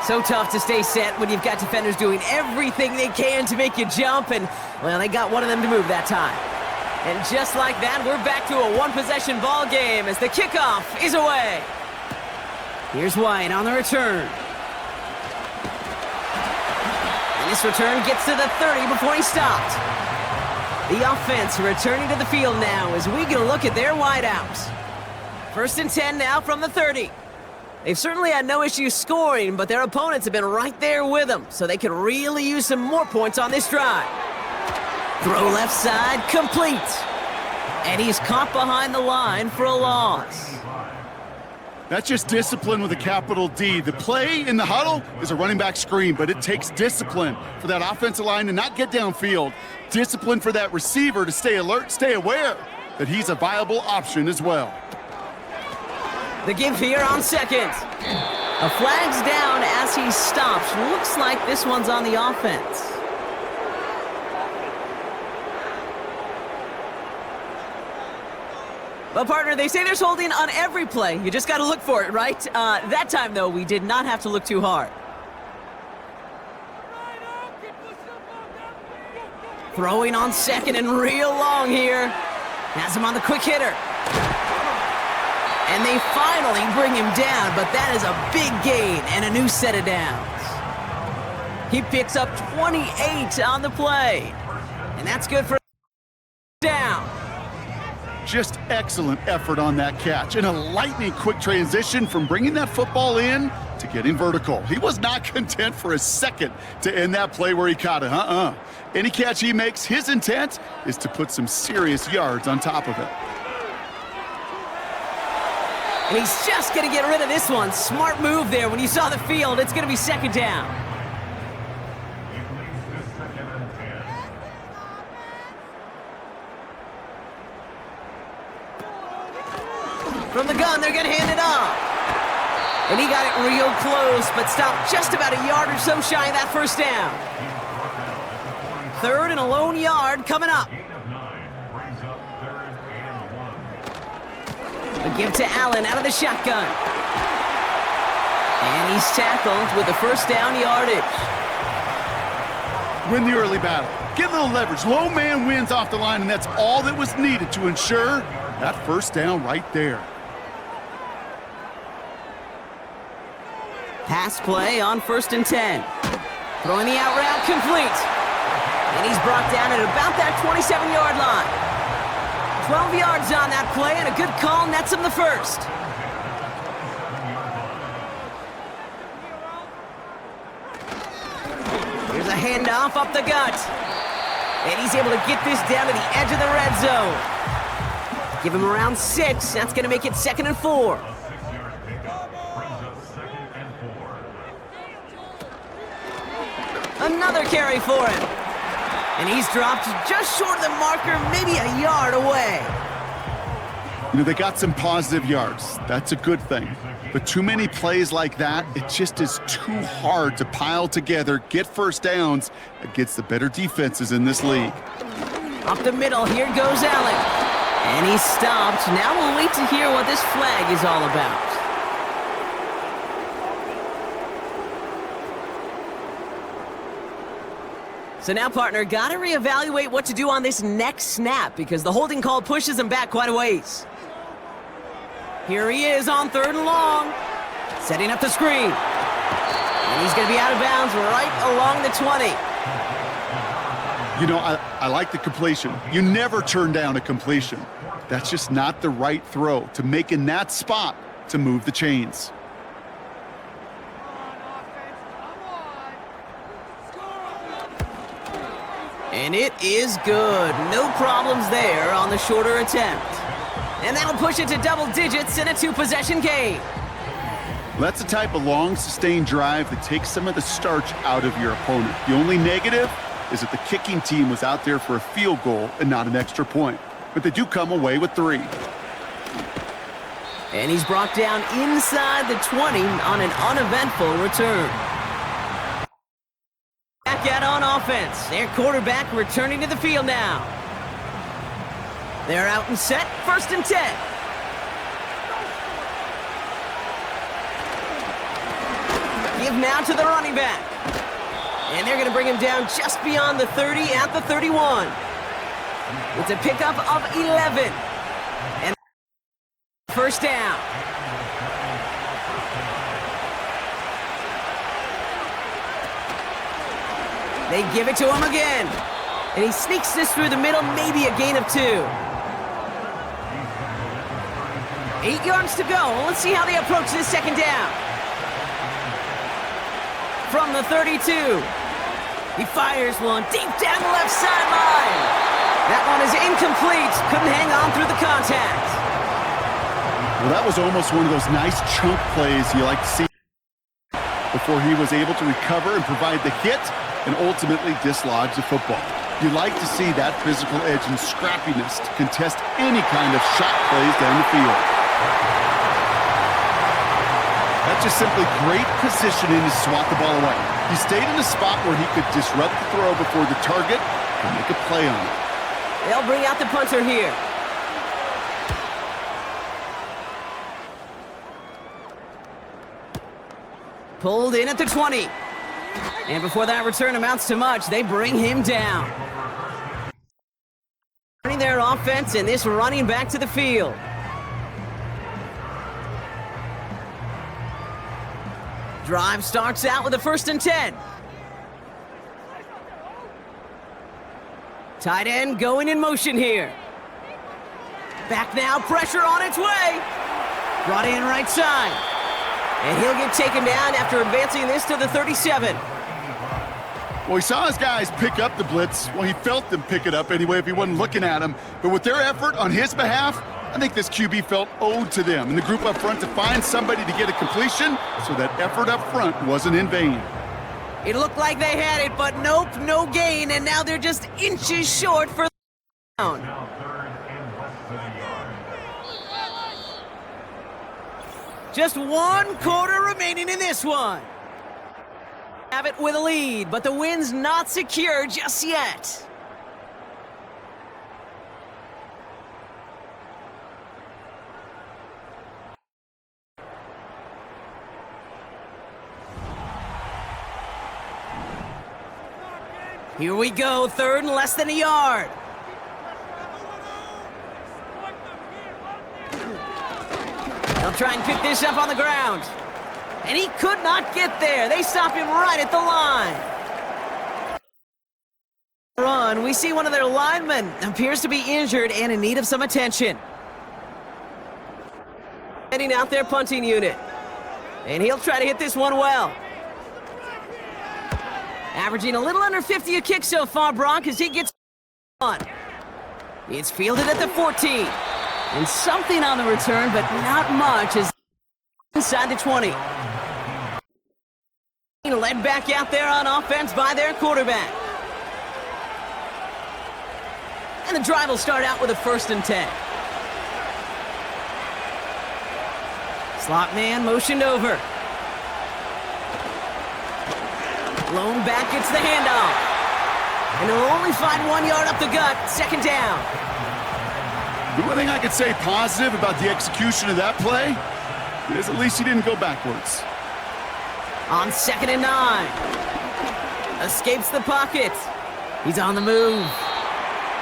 So tough to stay set when you've got defenders doing everything they can to make you jump, and, well, they got one of them to move that time. And just like that, we're back to a one-possession ball game as the kickoff is away. Here's White on the return. And this return gets to the 30 before he stopped. The offense returning to the field now as we get a look at their wideouts. First and 10 now from the 30. They've certainly had no issues scoring, but their opponents have been right there with them, so they could really use some more points on this drive. Throw left side, complete. And he's caught behind the line for a loss. That's just discipline with a capital D. The play in the huddle is a running back screen, but it takes discipline for that offensive line to not get downfield. Discipline for that receiver to stay alert, stay aware that he's a viable option as well. The give here on second. A flag's down as he stops. Looks like this one's on the offense. Well, partner, they say there's holding on every play. You just got to look for it, right? That time, though, we did not have to look too hard. Throwing on second and real long here. Has him on the quick hitter. And they finally bring him down, but that is a big gain and a new set of downs. He picks up 28 on the play. And that's good for down. Just excellent effort on that catch and a lightning quick transition from bringing that football in to getting vertical. He was not content for a second to end that play where he caught it. Any catch he makes, his intent is to put some serious yards on top of it. And he's just going to get rid of this one. Smart move there. When you saw the field, it's going to be second down. From the gun, they're going to hand it off. And he got it real close, but stopped just about a yard or so shy of that first down. Third and a lone yard coming up. A give to Allen out of the shotgun. And he's tackled with the first down yardage. Win the early battle. Get a little leverage. Low man wins off the line, and that's all that was needed to ensure that first down right there. Pass play on first and 10. Throwing the out route complete. And he's brought down at about that 27-yard line. 12 yards on that play, and a good call nets him the first. Here's a handoff up the gut. And he's able to get this down to the edge of the red zone. Give him around 6. That's going to make it 2nd and 4. Another carry for him. And he's dropped just short of the marker, maybe a yard away. You know, they got some positive yards. That's a good thing. But too many plays like that, it just is too hard to pile together, get first downs against the better defenses in this league. Up the middle, here goes Allen. And he's stopped. Now we'll wait to hear what this flag is all about. So now, partner, got to reevaluate what to do on this next snap because the holding call pushes him back quite a ways. Here he is on 3rd and long, setting up the screen. And he's going to be out of bounds right along the 20. You know, I like the completion. You never turn down a completion. That's just not the right throw to make in that spot to move the chains. And it is good. No problems there on the shorter attempt. And that'll push it to double digits in a 2-possession game. That's the type of long, sustained drive that takes some of the starch out of your opponent. The only negative is that the kicking team was out there for a field goal and not an extra point. But they do come away with 3. And he's brought down inside the 20 on an uneventful return. Back out on offense. Their quarterback returning to the field now. They're out and set. 1st and 10. Give now to the running back. And they're going to bring him down just beyond the 30 at the 31. It's a pickup of 11. And first down. They give it to him again. And he sneaks this through the middle, maybe a gain of 2. 8 yards to go. Let's see how they approach this second down. From the 32. He fires one deep down the left sideline. That one is incomplete. Couldn't hang on through the contact. Well, that was almost one of those nice chunk plays you like to see before he was able to recover and provide the hit and ultimately dislodge the football. You like to see that physical edge and scrappiness to contest any kind of shot plays down the field. That's just simply great positioning to swat the ball away. He stayed in a spot where he could disrupt the throw before the target and make a play on it. They'll bring out the punter here. Pulled in at the 20. And before that return amounts to much, they bring him down. Turning their offense and this running back to the field. Drive starts out with a 1st and 10. Tight end going in motion here. Back now, pressure on its way. Brought in right side. And he'll get taken down after advancing this to the 37. Well, he saw his guys pick up the blitz. Well, he felt them pick it up anyway if he wasn't looking at him. But with their effort on his behalf, I think this QB felt owed to them and the group up front to find somebody to get a completion, so that effort up front wasn't in vain. It looked like they had it, but nope, no gain, and now they're just inches short for the down. Now 3rd and less than a yard. Just 1 quarter remaining in this one. Have it with a lead, but the win's not secure just yet. Here we go, 3rd and less than a yard. They'll try and pick this up on the ground. And he could not get there. They stop him right at the line. Run, we see one of their linemen appears to be injured and in need of some attention. Heading out their punting unit. And he'll try to hit this one well. Averaging a little under 50 a kick so far, Brock, as he gets on. It's fielded at the 14. And something on the return, but not much, as inside the 20. Led back out there on offense by their quarterback. And the drive will start out with a 1st and 10. Slot man motioned over. Lone back gets the handoff. And he'll only find 1 yard up the gut, 2nd down. The one thing I could say positive about the execution of that play is at least he didn't go backwards. On 2nd and 9. Escapes the pocket. He's on the move.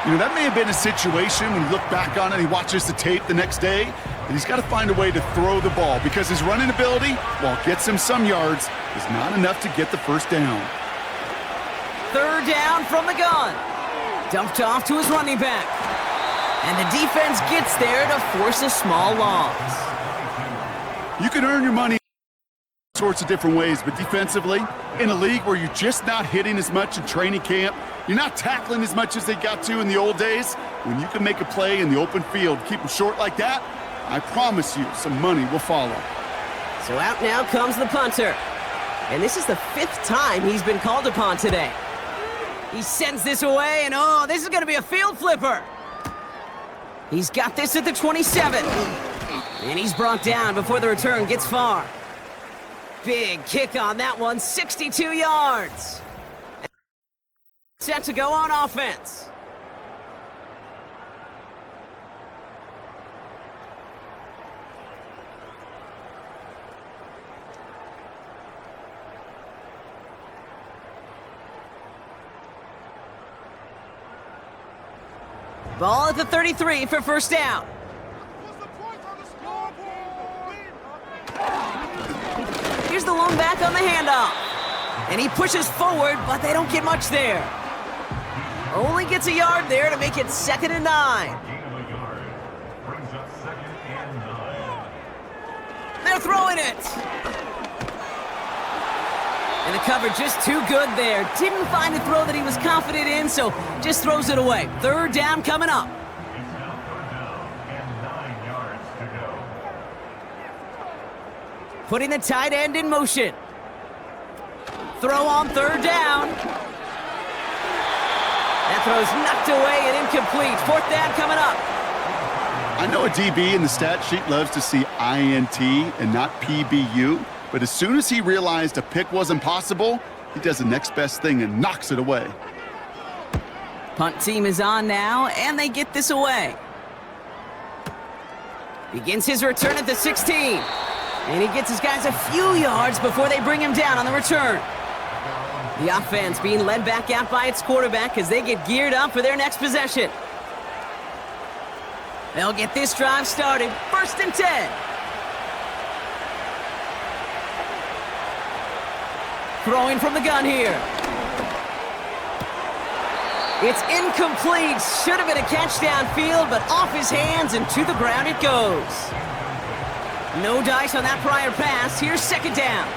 You know, that may have been a situation when you look back on it and he watches the tape the next day, that he's got to find a way to throw the ball because his running ability, while it gets him some yards, is not enough to get the 1st down. 3rd down from the gun. Dumped off to his running back. And the defense gets there to force a small loss. You can earn your money sorts of different ways, but defensively, in a league where you're just not hitting as much in training camp, you're not tackling as much as they got to in the old days, when you can make a play in the open field, keep them short like that, I promise you some money will follow. So out now comes the punter. And this is the 5th time he's been called upon today. He sends this away, and oh, this is going to be a field flipper. He's got this at the 27. And he's brought down before the return gets far. Big kick on that one, 62 yards. Set to go on offense. Ball at the 33 for 1st down. Here's the lone back on the handoff. And he pushes forward, but they don't get much there. Only gets a yard there to make it 2nd and 9. Gain of a yard brings up 2nd and 9. they're throwing it. And the cover just too good there. Didn't find a throw that he was confident in, so just throws it away. Third down coming up. It's now third down and 9 yards to go. Putting the tight end in motion. Throw on third down. That throw's knocked away and incomplete. Fourth down coming up. I know a DB in the stat sheet loves to see INT and not PBU, but as soon as he realized a pick wasn't possible, he does the next best thing and knocks it away. Punt team is on now, and they get this away. Begins his return at the 16. And he gets his guys a few yards before they bring him down on the return. The offense being led back out by its quarterback as they get geared up for their next possession. They'll get this drive started. 1st and 10. Throwing from the gun here. It's incomplete. Should have been a catch downfield, but off his hands and to the ground it goes. No dice on that prior pass. Here's 2nd down.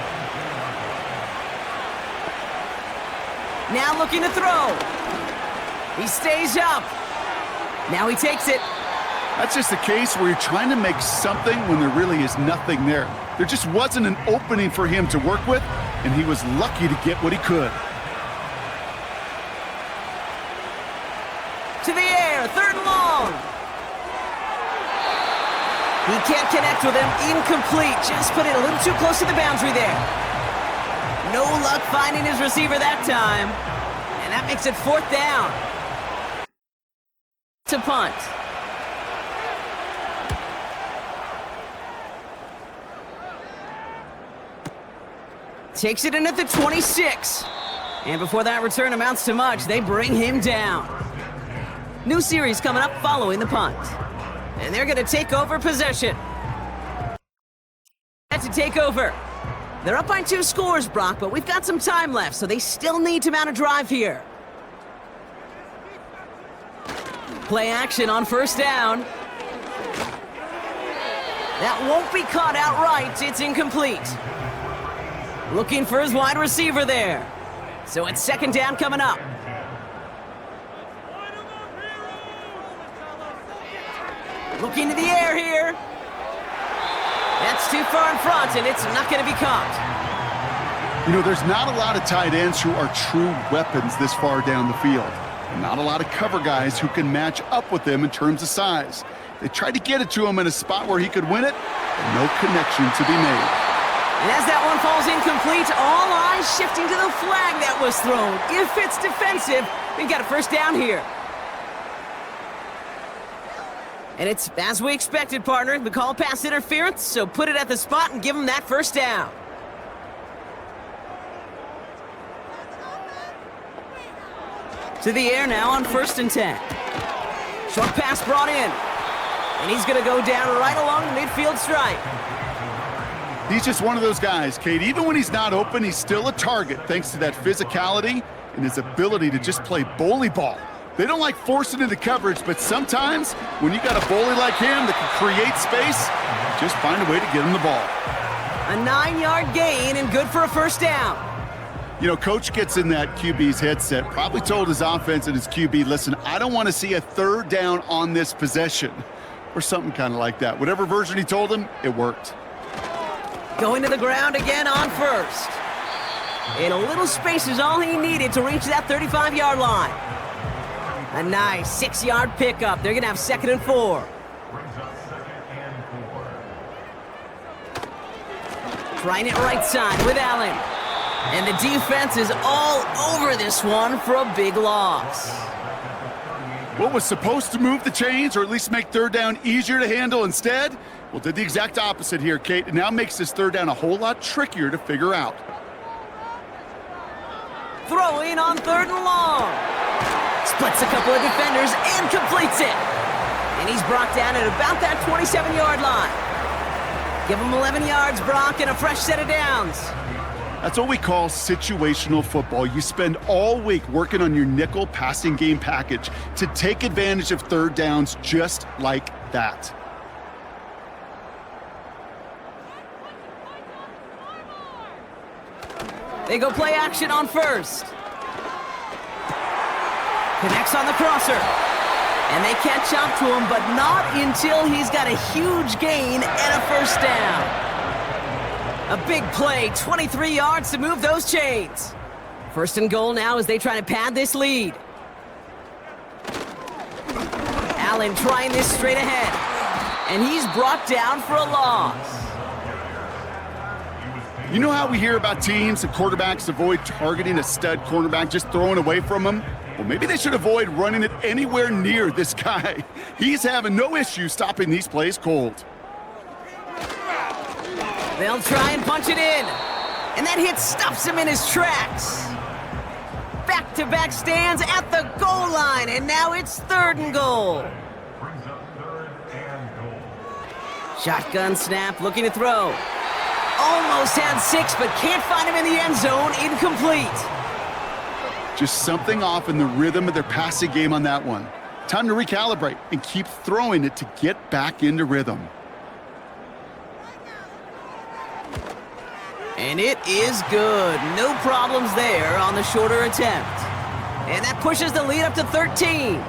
Now looking to throw. He stays up. Now he takes it. That's just a case where you're trying to make something when there really is nothing there. There just wasn't an opening for him to work with, and he was lucky to get what he could. To the air, 3rd and long. He can't connect with him. Incomplete. Just put it a little too close to the boundary there. No luck finding his receiver that time. And that makes it 4th down. To punt. Takes it in at the 26. And before that return amounts to much, they bring him down. New series coming up following the punt. And they're going to take over possession. To take over. They're up by 2 scores, Brock, but we've got some time left, so they still need to mount a drive here. Play action on 1st down. That won't be caught outright. It's incomplete. Looking for his wide receiver there. So it's 2nd down coming up. Looking to the air here. That's too far in front, and it's not going to be caught. You know, there's not a lot of tight ends who are true weapons this far down the field. And not a lot of cover guys who can match up with them in terms of size. They tried to get it to him in a spot where he could win it, but no connection to be made. And as that one falls incomplete, all eyes shifting to the flag that was thrown. If it's defensive, we've got a 1st down here. And it's as we expected, partner. We call pass interference, so put it at the spot and give him that 1st down. To the air now on 1st and 10. Short pass brought in. And he's going to go down right along the midfield stripe. He's just one of those guys, Kate. Even when he's not open, he's still a target thanks to that physicality and his ability to just play bully ball. They don't like forcing into coverage, but sometimes when you got a bully like him that can create space, just find a way to get him the ball. A 9-yard gain and good for a 1st down. You know, coach gets in that QB's headset, probably told his offense and his QB, listen, I don't want to see a 3rd down on this possession, or something kind of like that. Whatever version he told him, it worked. Going to the ground again on 1st. And a little space is all he needed to reach that 35-yard line. A nice 6-yard pickup. They're going to have 2nd and 4. Brings up 2nd and 4. Trying it right side with Allen. And the defense is all over this one for a big loss. What was supposed to move the chains, or at least make 3rd down easier to handle instead? Well, did the exact opposite here, Kate. It now makes this 3rd down a whole lot trickier to figure out. Throwing on 3rd and long. Splits a couple of defenders and completes it. And he's brought down at about that 27-yard line. Give him 11 yards, Brock, and a fresh set of downs. That's what we call situational football. You spend all week working on your nickel passing game package to take advantage of 3rd downs just like that. They go play action on first. Connects on the crosser. And they catch up to him, but not until he's got a huge gain and a first down. A big play, 23 yards to move those chains. First and goal now as they try to pad this lead. Allen trying this straight ahead. And he's brought down for a loss. You know how we hear about teams and quarterbacks avoid targeting a stud cornerback, just throwing away from him? Well, maybe they should avoid running it anywhere near this guy. He's having no issue stopping these plays cold. They'll try and punch it in. And that hit stops him in his tracks. Back-to-back stands at the goal line, and now it's 3rd and goal. Brings up 3rd and goal. Shotgun snap, looking to throw. Almost had 6, but can't find him in the end zone. Incomplete. Just something off in the rhythm of their passing game on that one. Time to recalibrate and keep throwing it to get back into rhythm. And it is good. No problems there on the shorter attempt. And that pushes the lead up to 13.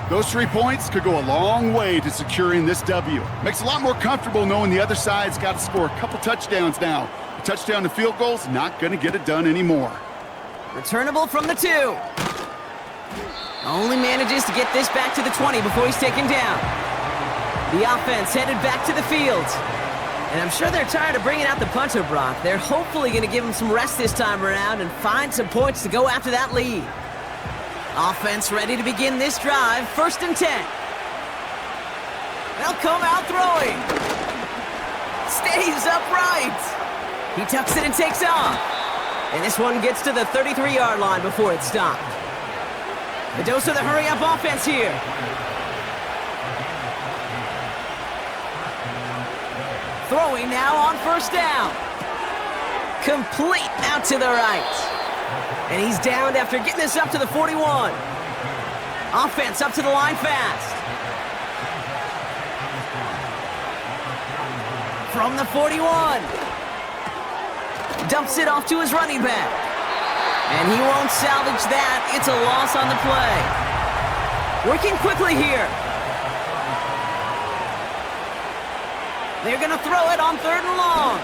Those 3 points could go a long way to securing this W. Makes it a lot more comfortable knowing the other side's got to score a couple touchdowns now. A touchdown to field goal's not going to get it done anymore. Returnable from the 2. Only manages to get this back to the 20 before he's taken down. The offense headed back to the field. And I'm sure they're tired of bringing out the punter, Brock. They're hopefully going to give him some rest this time around and find some points to go after that lead. Offense ready to begin this drive, 1st and 10. They'll come out throwing. Stays upright. He tucks it and takes off. And this one gets to the 33-yard line before it's stopped. The dose of the hurry-up offense here. Throwing now on 1st down. Complete out to the right. And he's downed after getting this up to the 41. Offense up to the line fast. From the 41. Dumps it off to his running back. And he won't salvage that. It's a loss on the play. Working quickly here. They're going to throw it on 3rd and long.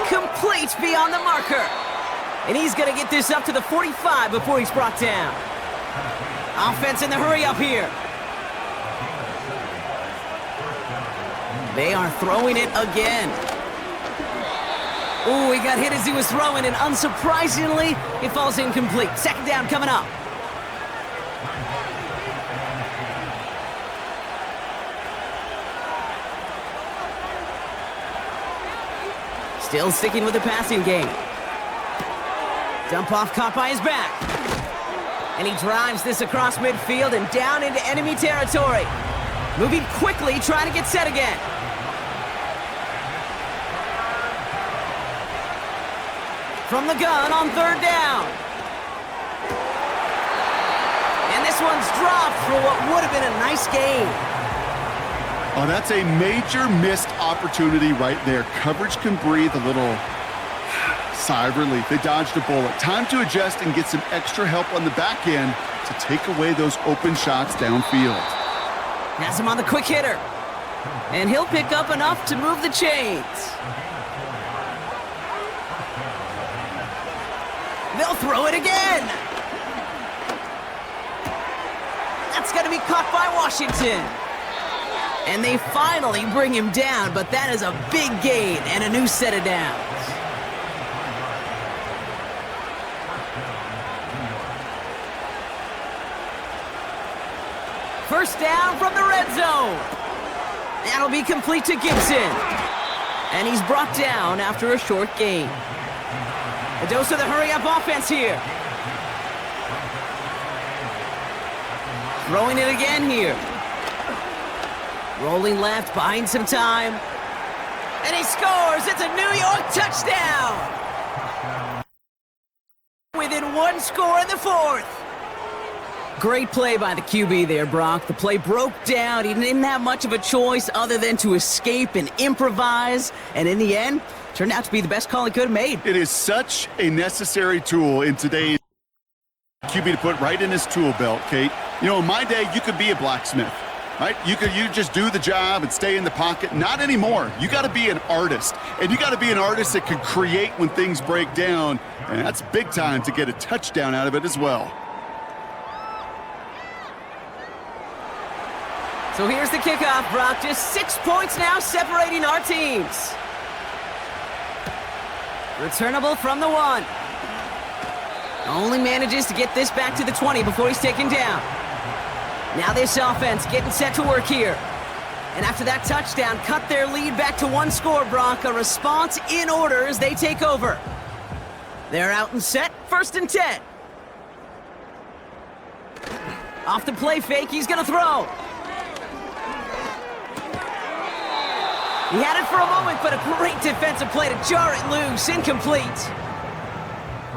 Complete beyond the marker. And he's going to get this up to the 45 before he's brought down. Offense in the hurry up here. They are throwing it again. Ooh, he got hit as he was throwing, and unsurprisingly, it falls incomplete. 2nd down coming up. Still sticking with the passing game. Dump off caught by his back. And he drives this across midfield and down into enemy territory. Moving quickly, trying to get set again. From the gun on 3rd down. And this one's dropped for what would have been a nice gain. Oh, that's a major missed opportunity right there. Coverage can breathe a little sigh of relief. They dodged a bullet. Time to adjust and get some extra help on the back end to take away those open shots downfield. Has him on the quick hitter. And he'll pick up enough to move the chains. They'll throw it again. That's going to be caught by Washington. And they finally bring him down, but that is a big gain and a new set of downs. First down from the red zone. That'll be complete to Gibson. And he's brought down after a short gain. A dose of the hurry-up offense here. Throwing it again here. Rolling left, buying some time. And he scores! It's a New York touchdown! Within 1 score in the 4th. Great play by the QB there, Brock. The play broke down. He didn't have much of a choice other than to escape and improvise. And in the end, Turned out to be the best call he could have made. It is such a necessary tool in today's QB to put right in his tool belt, Kate. You know, in my day, you could be a blacksmith, right? You just do the job and stay in the pocket. Not anymore. You got to be an artist, and you got to be an artist that can create when things break down, and that's big time to get a touchdown out of it as well. So here's the kickoff, Brock. Just 6 points now separating our teams. Returnable from the 1. Only manages to get this back to the 20 before he's taken down. Now this offense getting set to work here. And after that touchdown, cut their lead back to 1 score, Brock. A response in order as they take over. They're out and set, 1st and 10. Off the play fake, he's gonna throw. He had it for a moment, but a great defensive play to jar it loose. Incomplete.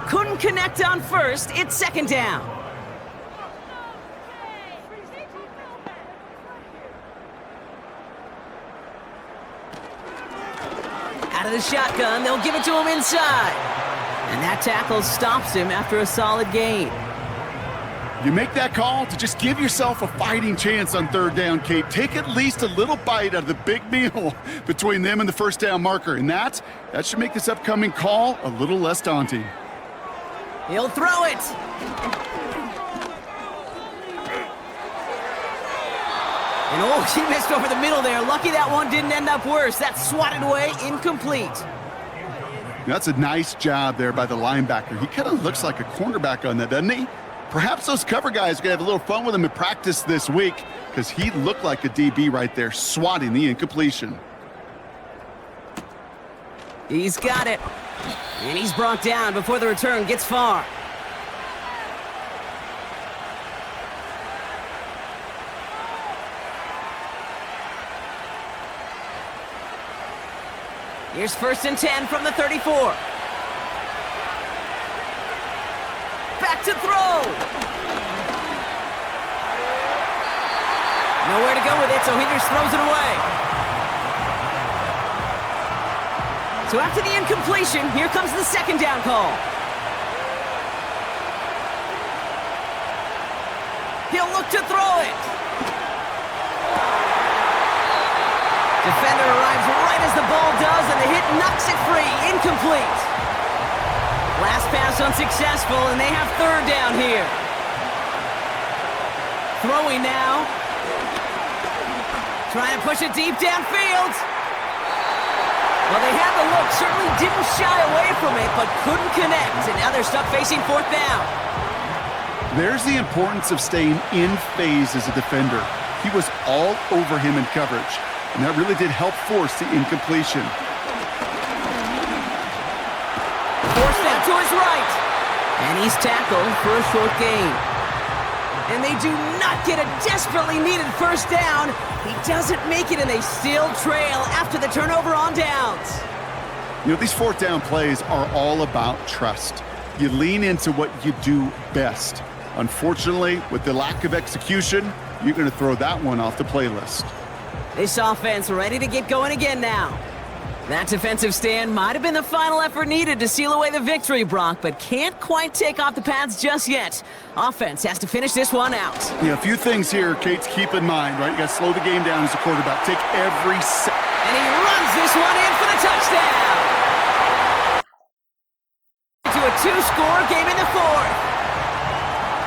Couldn't connect on 1st. It's 2nd down. Out of the shotgun, they'll give it to him inside. And that tackle stops him after a solid gain. You make that call to just give yourself a fighting chance on 3rd down, Kate. Take at least a little bite out of the big meal between them and the 1st down marker. And that should make this upcoming call a little less daunting. He'll throw it. And oh, he missed over the middle there. Lucky that one didn't end up worse. That's swatted away, incomplete. That's a nice job there by the linebacker. He kind of looks like a cornerback on that, doesn't he? Perhaps those cover guys are going to have a little fun with him in practice this week because he looked like a DB right there, swatting the incompletion. He's got it. And he's brought down before the return gets far. Here's 1st and 10 from the 34. Back to throw. Nowhere to go with it, so he just throws it away. So after the incompletion, here comes the 2nd down call. He'll look to throw it. Defender arrives right as the ball does, and the hit knocks it free. Incomplete. Last pass unsuccessful, and they have 3rd down here. Throwing now. Trying to push it deep downfield. Well, they had the look, certainly didn't shy away from it, but couldn't connect, and now they're stuck facing 4th down. There's the importance of staying in phase as a defender. He was all over him in coverage, and that really did help force the incompletion. Forced out to his right. And he's tackled for a short gain. And they do not get a desperately needed 1st down. He doesn't make it, and they still trail after the turnover on downs. You know, these 4th down plays are all about trust. You lean into what you do best. Unfortunately, with the lack of execution, you're going to throw that one off the playlist. This offense ready to get going again now. That defensive stand might have been the final effort needed to seal away the victory, Brock, but can't quite take off the pads just yet. Offense has to finish this one out. Yeah, a few things here, Kate, to keep in mind, right? You got to slow the game down as a quarterback. Take every And he runs this one in for the touchdown. To a 2-score game in the 4th.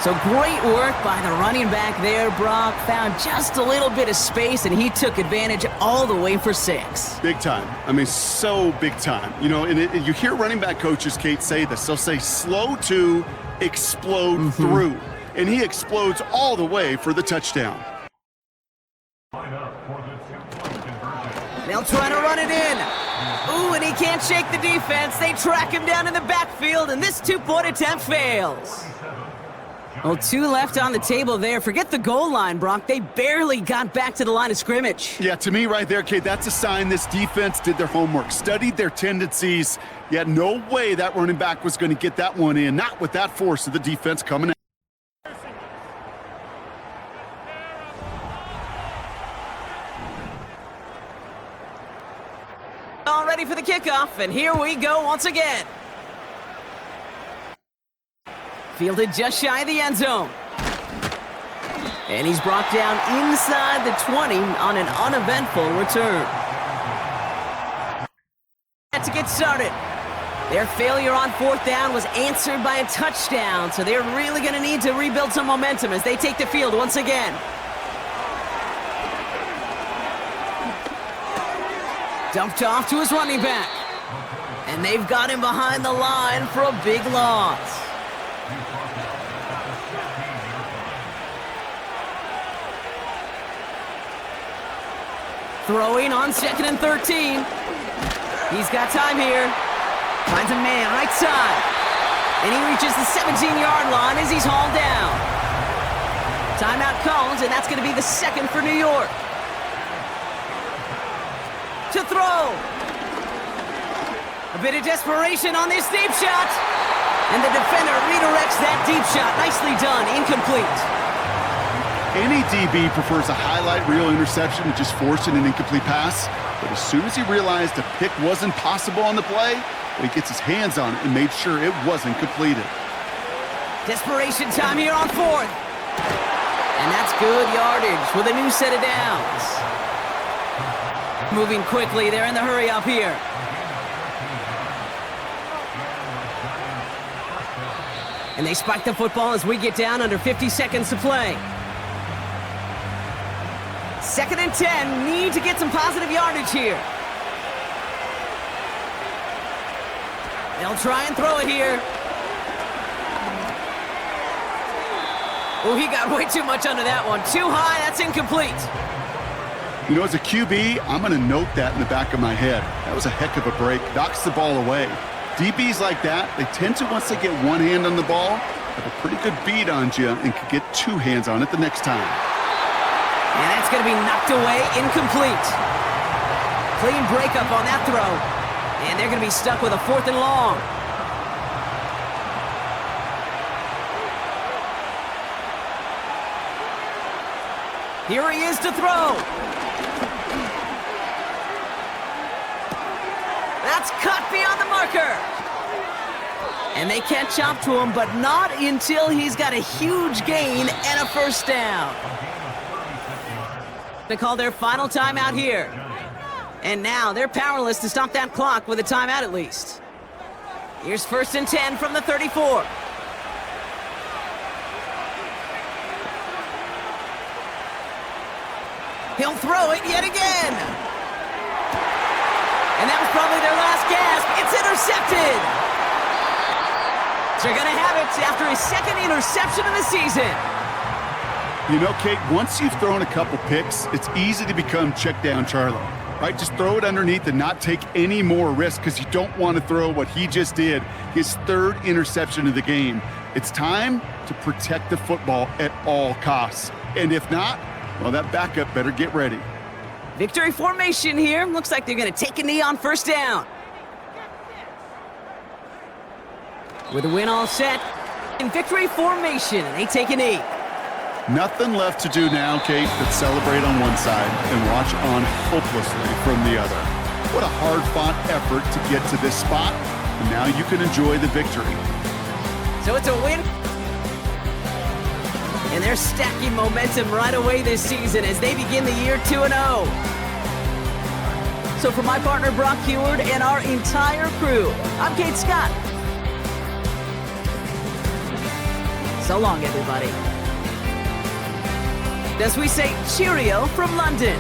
So great work by the running back there, Brock. Found just a little bit of space, and he took advantage all the way for 6. Big time. I mean, so big time. You know, and you hear running back coaches, Kate, say this. They'll say slow to explode through. And he explodes all the way for the touchdown. They'll try to run it in. Ooh, and he can't shake the defense. They track him down in the backfield, and this 2-point attempt fails. Well, 2 left on the table there. Forget the goal line, Brock. They barely got back to the line of scrimmage. Yeah, to me right there, Kate, that's a sign this defense did their homework, studied their tendencies. Yeah, no way that running back was going to get that one in, not with that force of the defense coming in. All ready for the kickoff. off, and here we go once again. Fielded just shy of the end zone. And he's brought down inside the 20 on an uneventful return. To get started. Their failure on fourth down was answered by a touchdown, so they're really going to need to rebuild some momentum as they take the field once again. Dumped off to his running back. And they've got him behind the line for a big loss. Throwing on 2nd and 13. He's got time here. Finds a man right side. And he reaches the 17-yard line as he's hauled down. Timeout calls, and that's going to be the second for New York. To throw. A bit of desperation on this deep shot. And the defender redirects that deep shot. Nicely done. Incomplete. Any DB prefers a highlight reel interception to just forcing an incomplete pass. But as soon as he realized a pick wasn't possible on the play, he gets his hands on it and made sure it wasn't completed. Desperation time here on fourth. And that's good yardage with a new set of downs. Moving quickly, they're in the hurry up here. And they spike the football as we get down under 50 seconds to play. 2nd and 10, need to get some positive yardage here. They'll try and throw it here. Oh, he got way too much under that one. Too high, that's incomplete. You know, as a QB, I'm going to note that in the back of my head. That was a heck of a break. Knocks the ball away. DBs like that, they tend to, once they get one hand on the ball, have a pretty good beat on you and can get two hands on it the next time. And that's going to be knocked away, incomplete. Clean breakup on that throw. And they're going to be stuck with a 4th and long. Here he is to throw. That's cut beyond the marker. And they catch up to him, but not until he's got a huge gain and a first down. They call their final timeout here. And now they're powerless to stop that clock with a timeout at least. Here's 1st and 10 from the 34. He'll throw it yet again. And that was probably their last gasp. It's intercepted. They're going to have it after his 2nd interception of the season. You know, Kate, once you've thrown a couple picks, it's easy to become check down Charlie, right? Just throw it underneath and not take any more risk because you don't want to throw what he just did, his 3rd interception of the game. It's time to protect the football at all costs. And if not, well, that backup better get ready. Victory formation here. Looks like they're going to take a knee on 1st down. With a win all set, in victory formation, and they take a knee. Nothing left to do now, Kate, but celebrate on one side and watch on hopelessly from the other. What a hard-fought effort to get to this spot, and now you can enjoy the victory. So it's a win. And they're stacking momentum right away this season as they begin the year 2-0. So for my partner Brock Heward and our entire crew, I'm Kate Scott. So long, everybody. As we say cheerio from London.